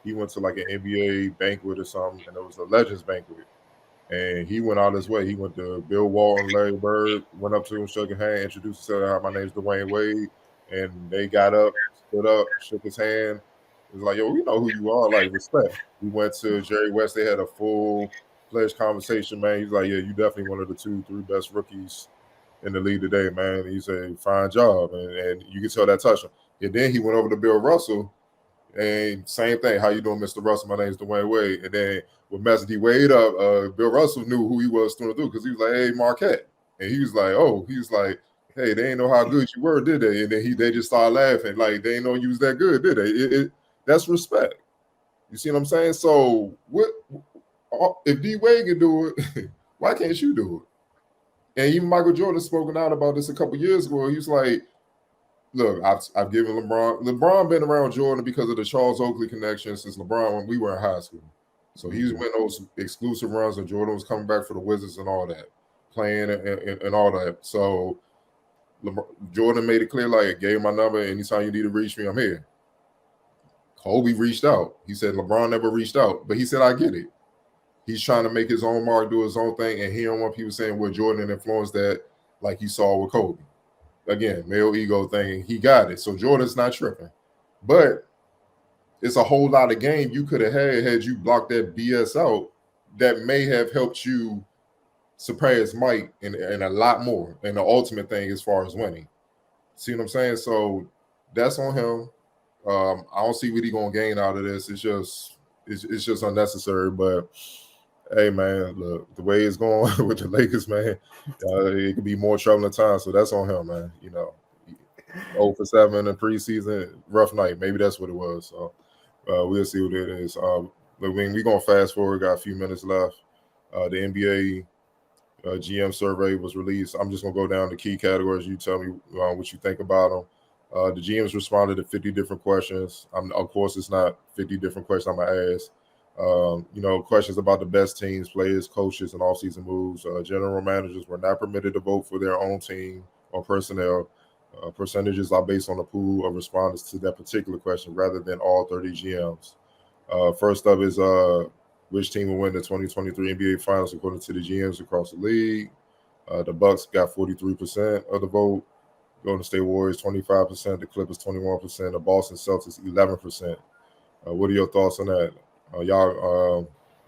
He went to like an NBA banquet or something, and it was a Legends banquet. And he went out his way. He went to Bill Walton, Larry Bird, went up to him, shook his hand, introduced himself. Hi, my name's Dwayne Wade. And they got up, stood up, shook his hand. It was like, yo, we know who you are, like respect. We went to Jerry West. They had a full-fledged conversation, man. He's like, yeah, you definitely one of the 2-3 best rookies in the league today, man. And he said, fine job. And you can tell that touched him. And then he went over to Bill Russell. And same thing. How you doing, Mr. Russell? My name's Dwayne Wade. And then with messing D Wade up, Bill Russell knew who he was through because he was like, hey, Marquette. And he was like, hey, they didn't know how good you were, did they? And then they just started laughing. Like, they didn't know you was that good, did they? That's respect. You see what I'm saying? So what if D Wade can do it? Why can't you do it? And even Michael Jordan spoken out about this a couple years ago. He was like, "Look, I've given LeBron. LeBron been around Jordan because of the Charles Oakley connection since LeBron when we were in high school. So he was winning those exclusive runs, and Jordan was coming back for the Wizards and all that, playing and all that. So Jordan made it clear, like, gave my number. Anytime you need to reach me, I'm here. Kobe reached out. He said LeBron never reached out, but he said I get it. He's trying to make his own mark, do his own thing, and he don't want people saying what Jordan influenced that, like you saw with Kobe. Again, male ego thing. He got it. So Jordan's not tripping, but it's a whole lot of game you could have had you blocked that BS out. That may have helped you surpass Mike and a lot more. And the ultimate thing as far as winning. See what I'm saying? So that's on him. I don't see what he gonna gain out of this. It's just unnecessary. But hey, man, look, the way it's going with the Lakers, man, it could be more troubling times. So that's on him, man. 0 for 7 in the preseason, rough night. Maybe that's what it was. So we'll see what it is. But we're gonna fast forward. Got a few minutes left. The NBA GM survey was released. I'm just gonna go down the key categories. You tell me what you think about them. The GMs responded to 50 different questions. Of course, it's not 50 different questions I'm gonna ask. Questions about the best teams, players, coaches, and off-season moves. General managers were not permitted to vote for their own team or personnel. Percentages are based on a pool of respondents to that particular question rather than all 30 GMs. First up is which team will win the 2023 NBA Finals according to the GMs across the league. The Bucks got 43% of the vote. Golden State Warriors 25%. The Clippers 21%. The Boston Celtics 11%. What are your thoughts on that? Y'all,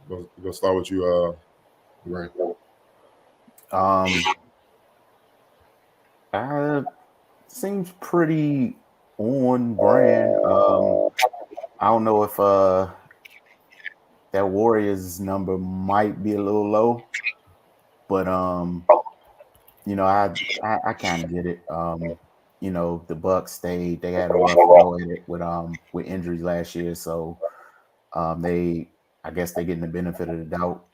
we'll start with you, Ray. Seems pretty on brand. I don't know if that Warriors number might be a little low, but I kind of get it. The Bucks they had a rough go at it with injuries last year, so I guess they're getting the benefit of the doubt.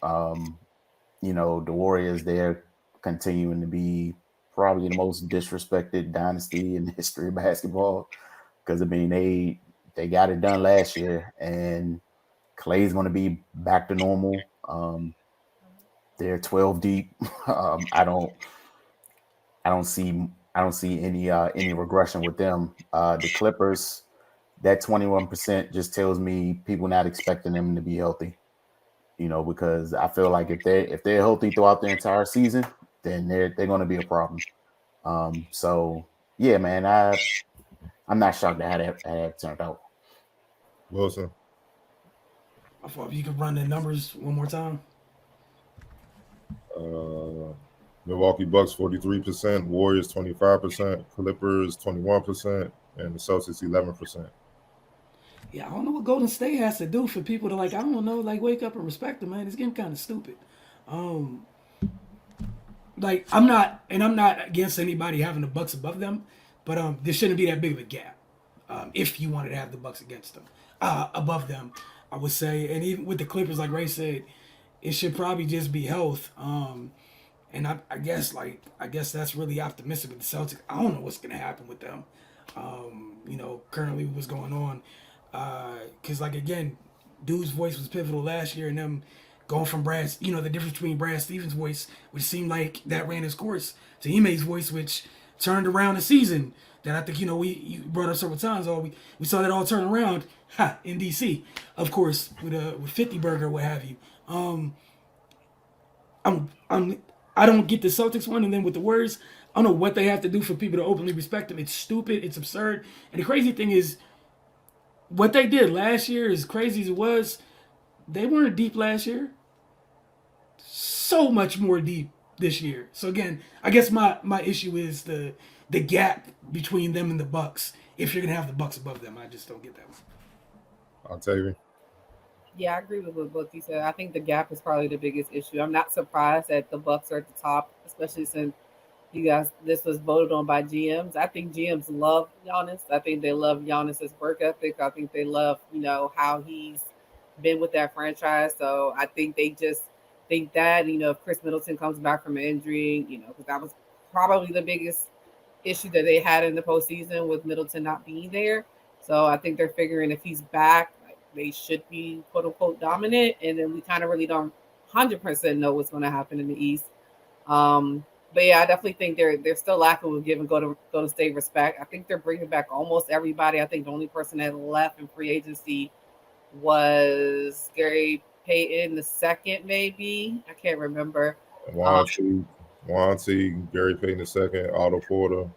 The Warriors, they're continuing to be probably the most disrespected dynasty in the history of basketball because they got it done last year, and Clay's going to be back to normal. They're 12 deep. I don't see any regression with them. The Clippers, that 21% just tells me people not expecting them to be healthy. Because I feel like if they're healthy throughout the entire season, then they're going to be a problem. So yeah, man, I'm not shocked at how that turned out. Wilson. If you could run the numbers one more time. Milwaukee Bucks 43%, Warriors 25%, Clippers 21%, and the Celtics 11%. Yeah, I don't know what Golden State has to do for people to I don't know, wake up and respect them, man. It's getting kind of stupid. I'm not against anybody having the Bucks above them, but there shouldn't be that big of a gap. If you wanted to have the Bucks against them, above them, I would say, and even with the Clippers, like Ray said, it should probably just be health. And I guess that's really optimistic with the Celtics. I don't know what's gonna happen with them. Currently what's going on. Because again, dude's voice was pivotal last year, and them going from the difference between Brad Stevens' voice, which seemed like that ran his course, to Ime's voice, which turned around the season. That I think you brought up several times. We saw that all turn around in DC, of course, with 50 Burger, what have you. I don't get the Celtics one, and then with the Warriors, I don't know what they have to do for people to openly respect them. It's stupid. It's absurd. And the crazy thing is, what they did last year, as crazy as it was, they weren't deep last year. So much more deep this year. So again, I guess my issue is the gap between them and the Bucks. If you're gonna have the Bucks above them, I just don't get that one. I'll tell you. Yeah, I agree with what both you said. I think the gap is probably the biggest issue. I'm not surprised that the Bucks are at the top, especially since this was voted on by GMs. I think GMs love Giannis. I think they love Giannis's work ethic. I think they love, how he's been with that franchise. So I think they just think that, if Chris Middleton comes back from an injury, because that was probably the biggest issue that they had in the postseason with Middleton not being there. So I think they're figuring if he's back, like, they should be quote unquote dominant. And then we kind of really don't 100% know what's going to happen in the East. But yeah, I definitely think they're still lacking with giving go to State respect. I think they're bringing back almost everybody. I think the only person that left in free agency was Gary Payton the second, maybe. I can't remember. Juan T, Gary Payton II, Otto Porter,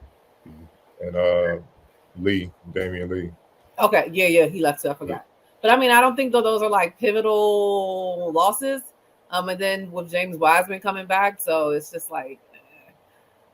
and Damian Lee. Okay, yeah, he left, so I forgot. But I mean, I don't think those are like pivotal losses. And then with James Wiseman coming back, so it's just like,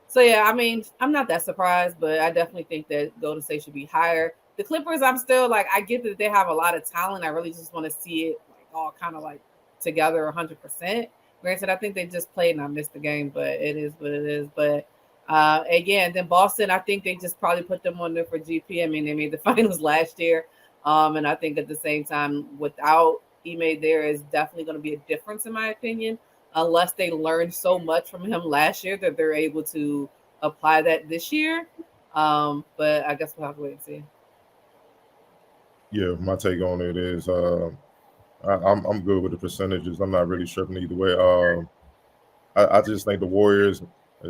so yeah. I mean, I'm not that surprised, but I definitely think that Golden State should be higher. The Clippers, I'm still like, I get that they have a lot of talent. I really just want to see it like all kind of like together 100%. Granted, I think they just played and I missed the game, but it is what it is. But again, then Boston, I think they just probably put them on there for GP. I mean, they made the finals last year. And I think at the same time, without Ime there is definitely going to be a difference, in my opinion, unless they learned so much from him last year that they're able to apply that this year. But I guess we'll have to wait and see. Yeah, my take on it is I'm good with the percentages. I'm not really tripping either way. I just think the Warriors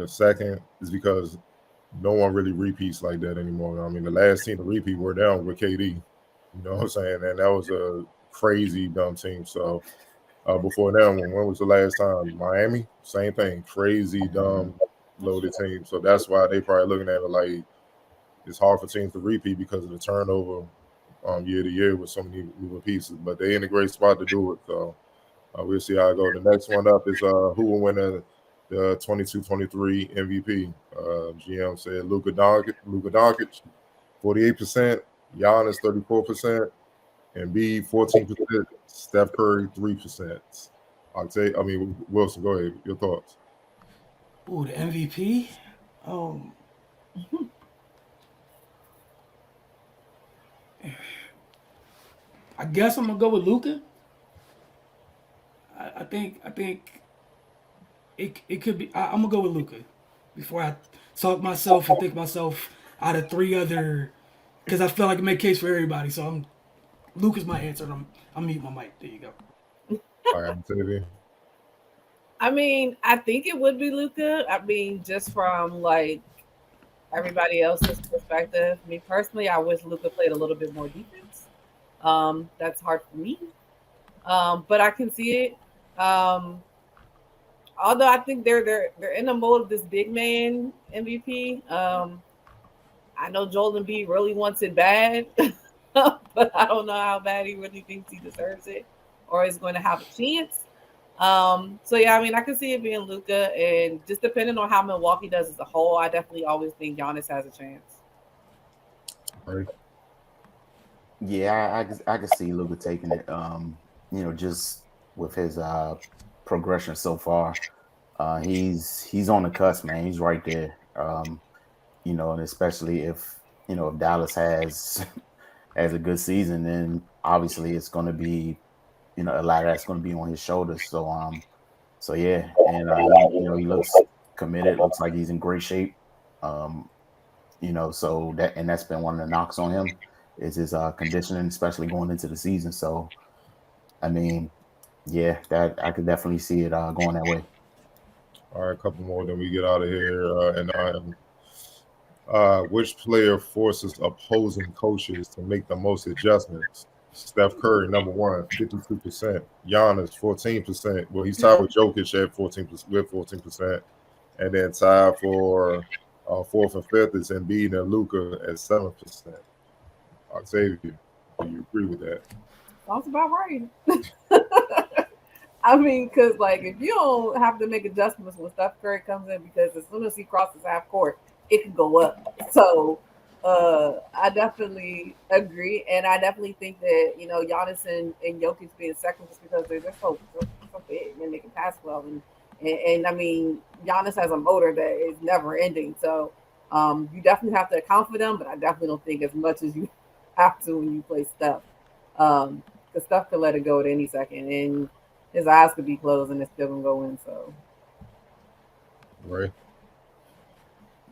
second is because no one really repeats like that anymore. I mean, the last team to repeat were down with KD. You know what I'm saying? And that was a crazy dumb team. So before that, when was the last time? Miami, same thing, crazy dumb loaded team. So that's why they probably looking at it like it's hard for teams to repeat because of the turnover year to year with so many moving pieces. But they're in a great spot to do it. So we'll see how it goes. The next one up is who will win the 22-23 MVP. GM said Luka Doncic, 48%, Giannis 34%, Embiid 14%, Steph Curry 3%. Wilson, go ahead. Your thoughts? Ooh, the MVP. I guess I'm gonna go with Luka. I think it could be. I'm gonna go with Luka before I talk myself and think myself out of three other, because I feel like I make case for everybody. So Luka's my answer. And I'm mute my mic. There you go. All right, Tavia. I mean, I think it would be Luka. I mean, just from like everybody else's perspective. Me personally, I wish Luka played a little bit more defense. That's hard for me. But I can see it. Although I think they're in the mode of this big man MVP. I know Joel Embiid really wants it bad, but I don't know how bad he really thinks he deserves it or is going to have a chance. So yeah, I mean, I can see it being Luka, and just depending on how Milwaukee does as a whole, I definitely always think Giannis has a chance. Right. Yeah, I can see Luka taking it. Just with his progression so far, he's on the cusp, man. He's right there. And especially if Dallas has a good season, then obviously it's going to be a lot of that's going to be on his shoulders. So yeah, and he looks committed. Looks like he's in great shape. So that's been one of the knocks on him is his conditioning, especially going into the season. So, I mean, yeah, that I could definitely see it going that way. All right, a couple more, then we get out of here. Which player forces opposing coaches to make the most adjustments? Steph Curry, number one, 52%. Giannis, 14%. Well, he's tied with Jokic at 14%, and then tied for fourth and fifth is Embiid and Luka at 7%. Octavia, do you agree with that? Sounds about right. I mean, because like if you don't have to make adjustments when Steph Curry comes in, because as soon as he crosses half court, it can go up. So I definitely agree, and I definitely think that Giannis and Jokic being second just because they're so big and they can pass well, and I mean Giannis has a motor that is never ending. So you definitely have to account for them, but I definitely don't think as much as you have to when you play Steph. because Steph could let it go at any second, and his eyes could be closed, and it's still gonna go in. So, Right.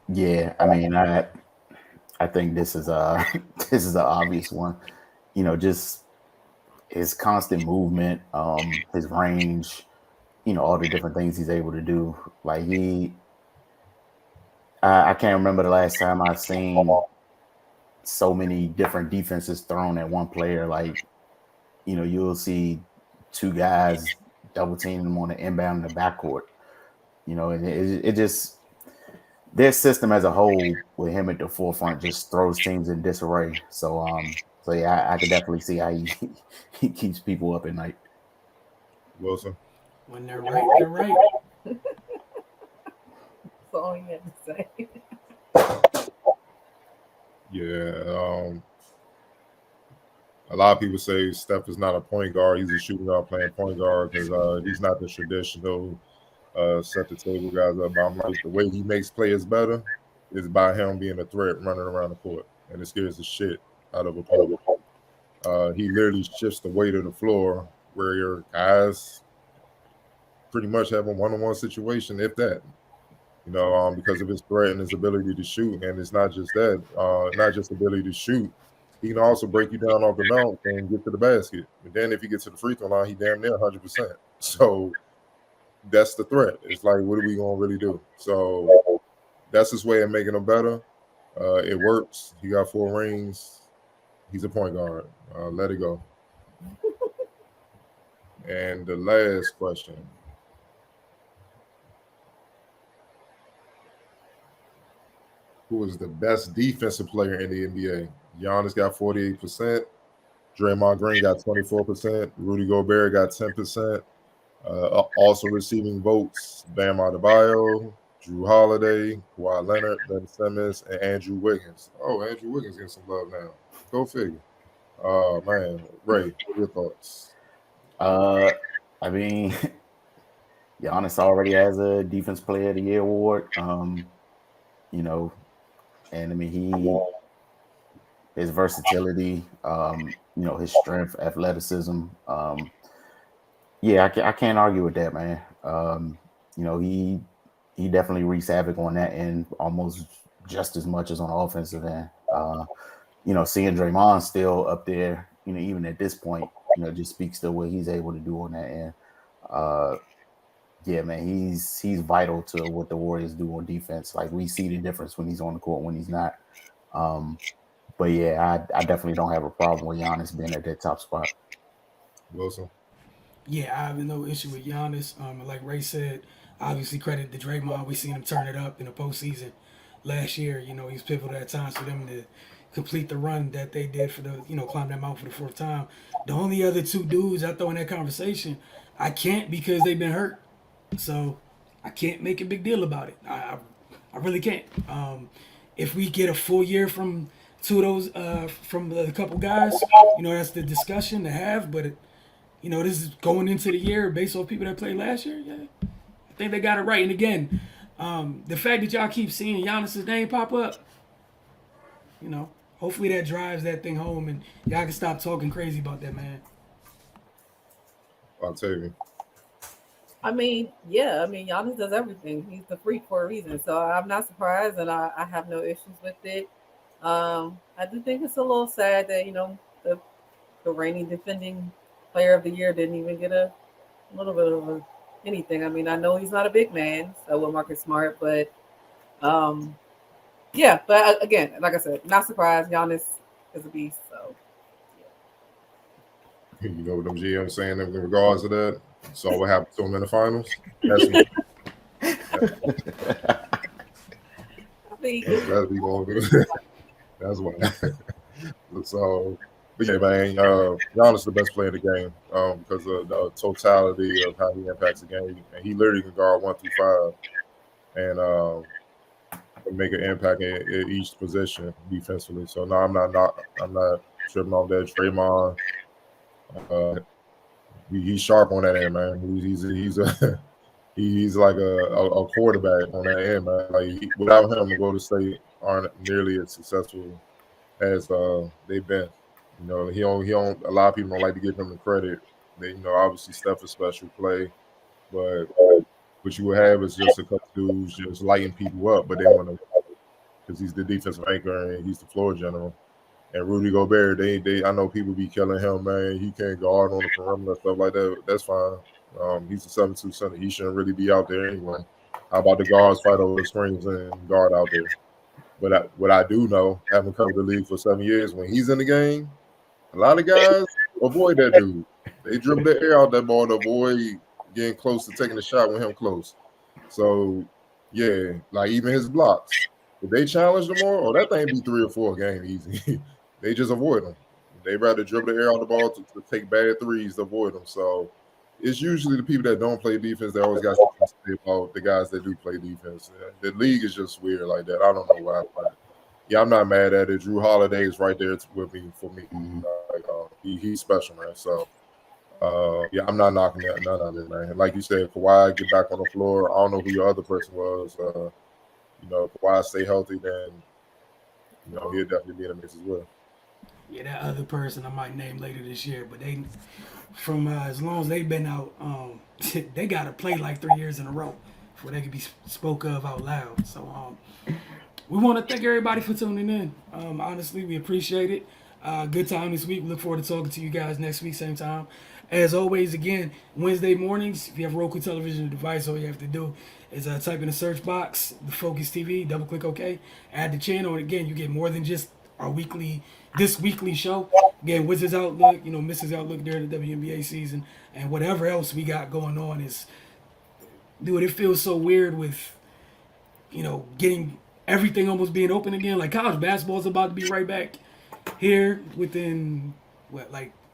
Yeah, I mean, I think this is this is an obvious one. You know, just his constant movement, his range, you know, all the different things he's able to do. Like I can't remember the last time I've seen so many different defenses thrown at one player. Like, you know, you'll see two guys double teaming him on the inbound in the backcourt. You know, and it just their system as a whole with him at the forefront just throws teams in disarray. So yeah, I could definitely see how he he keeps people up at night. Wilson. When they're right, they're right. that's all you had to say. Yeah. A lot of people say Steph is not a point guard. He's a shooting guard playing point guard because he's not the traditional set the table guys up. But I'm like, the way he makes players better is by him being a threat running around the court, and it scares the shit out of a player. He literally shifts the weight of the floor where your guys pretty much have a one-on-one situation, if that. You know, because of his threat and his ability to shoot, and it's not just that, not just ability to shoot. He can also break you down off the bounce and get to the basket. And then if he gets to the free throw line, he damn near 100%. So that's the threat. It's like, what are we gonna really do? So that's his way of making him better. It works. He got 4 rings. He's a point guard. Let it go. And the last question. Who is the best defensive player in the NBA? Giannis got 48%. Draymond Green got 24%. Rudy Gobert got 10%. Also receiving votes, Bam Adebayo, Drew Holiday, Kawhi Leonard, Ben Simmons, and Andrew Wiggins. Oh, Andrew Wiggins getting some love now. Go figure. Man, Ray, what are your thoughts? I mean, Giannis already has a Defense Player of the Year award. You know, and I mean his versatility, you know, his strength, athleticism. Yeah, I can't argue with that, man. You know, he definitely wreaks havoc on that end almost just as much as on the offensive end. You know, seeing Draymond still up there, you know, even at this point, you know, just speaks to what he's able to do on that end. Yeah, man, he's vital to what the Warriors do on defense. Like, we see the difference when he's on the court, when he's not. But yeah, I definitely don't have a problem with Giannis being at that top spot. Wilson? Yeah, I have no issue with Giannis. Like Ray said, obviously credit to Draymond. We seen him turn it up in the postseason last year. You know, he's pivotal at times for them to complete the run that they did for the, you know, climb that mountain for the 4th time. The only other 2 dudes I throw in that conversation, I can't because they've been hurt. So I can't make a big deal about it. I really can't. If we get a full year from 2 of those, from a couple guys, you know, that's the discussion to have. But, you know, this is going into the year based on people that played last year. Yeah, I think they got it right. And again, the fact that y'all keep seeing Giannis's name pop up, you know, hopefully that drives that thing home and y'all can stop talking crazy about that, man. I'll tell you. I mean, yeah, I mean, Giannis does everything. He's the freak for a reason. So I'm not surprised, and I have no issues with it. I do think it's a little sad that, you know, the reigning defending player of the year didn't even get a little bit of anything. I mean, I know he's not a big man, so with Marcus Smart, but yeah. But again, like I said, not surprised. Giannis is a beast. So You know what them GMs saying in regards to that? Saw what happened to him in the finals. That's me. I mean, That's we going to do. That's why. So, but yeah, man, Giannis the best player in the game because of the totality of how he impacts the game, and he literally can guard 1 through 5 and make an impact in each position defensively. So no, I'm not tripping off that. Draymond, he's sharp on that end, man. He's like a quarterback on that end, man. Like without him, the Golden State aren't nearly as successful as they've been. You know, he don't. A lot of people don't like to give him the credit. Obviously Steph is special play, but what you would have is just a couple dudes just lighting people up, but they want to because he's the defensive anchor and he's the floor general. And Rudy Gobert, I know people be killing him, man. He can't guard on the perimeter, stuff like that. That's fine. He's a 7-2 center. He shouldn't really be out there anyway. How about the guards fight over the screens and guard out there? But what I do know, having covered the league for 7 years, when he's in the game, a lot of guys avoid that dude. They dribble the air out that ball to avoid getting close to taking the shot with him close. So, yeah, like even his blocks. If they challenge them more, that thing be 3 or 4 a game easy. They just avoid them. They rather dribble the air out the ball to take bad threes to avoid them. So it's usually the people that don't play defense that always got something to say about the guys that do play defense. The league is just weird like that. I don't know why. But yeah, I'm not mad at it. Drew Holiday is right there with me for me. Like, he's special, man. So yeah, I'm not knocking that none of it, man. Like you said, Kawhi get back on the floor. I don't know who your other person was. Kawhi stay healthy, then he'll definitely be in the mix as well. Yeah, that other person I might name later this year, but they, from as long as they've been out, they got to play like 3 years in a row before they can be spoke of out loud. So we want to thank everybody for tuning in. Honestly, we appreciate it. Good time this week. We look forward to talking to you guys next week, same time. As always, again, Wednesday mornings, if you have a Roku television device, all you have to do is type in the search box, the Focus TV, double click OK, add the channel, and again, you get more than just our this weekly show. Again, Wizards Outlook, Mrs. Outlook during the WNBA season, and whatever else we got going on is, dude, it feels so weird with, getting everything almost being open again. Like college basketball is about to be right back here within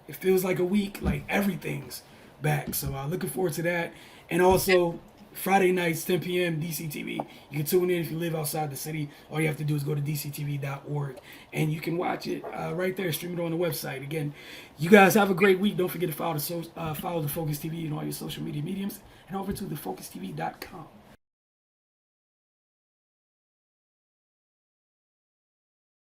it feels like a week. Like everything's back. So looking forward to that. And also Friday nights 10 p.m. DCTV. You can tune in if you live outside the city. All you have to do is go to dctv.org and you can watch it right there. Stream it on the website. Again, you guys have a great week. Don't forget to follow the Focus TV and all your social media mediums and over to thefocustv.com.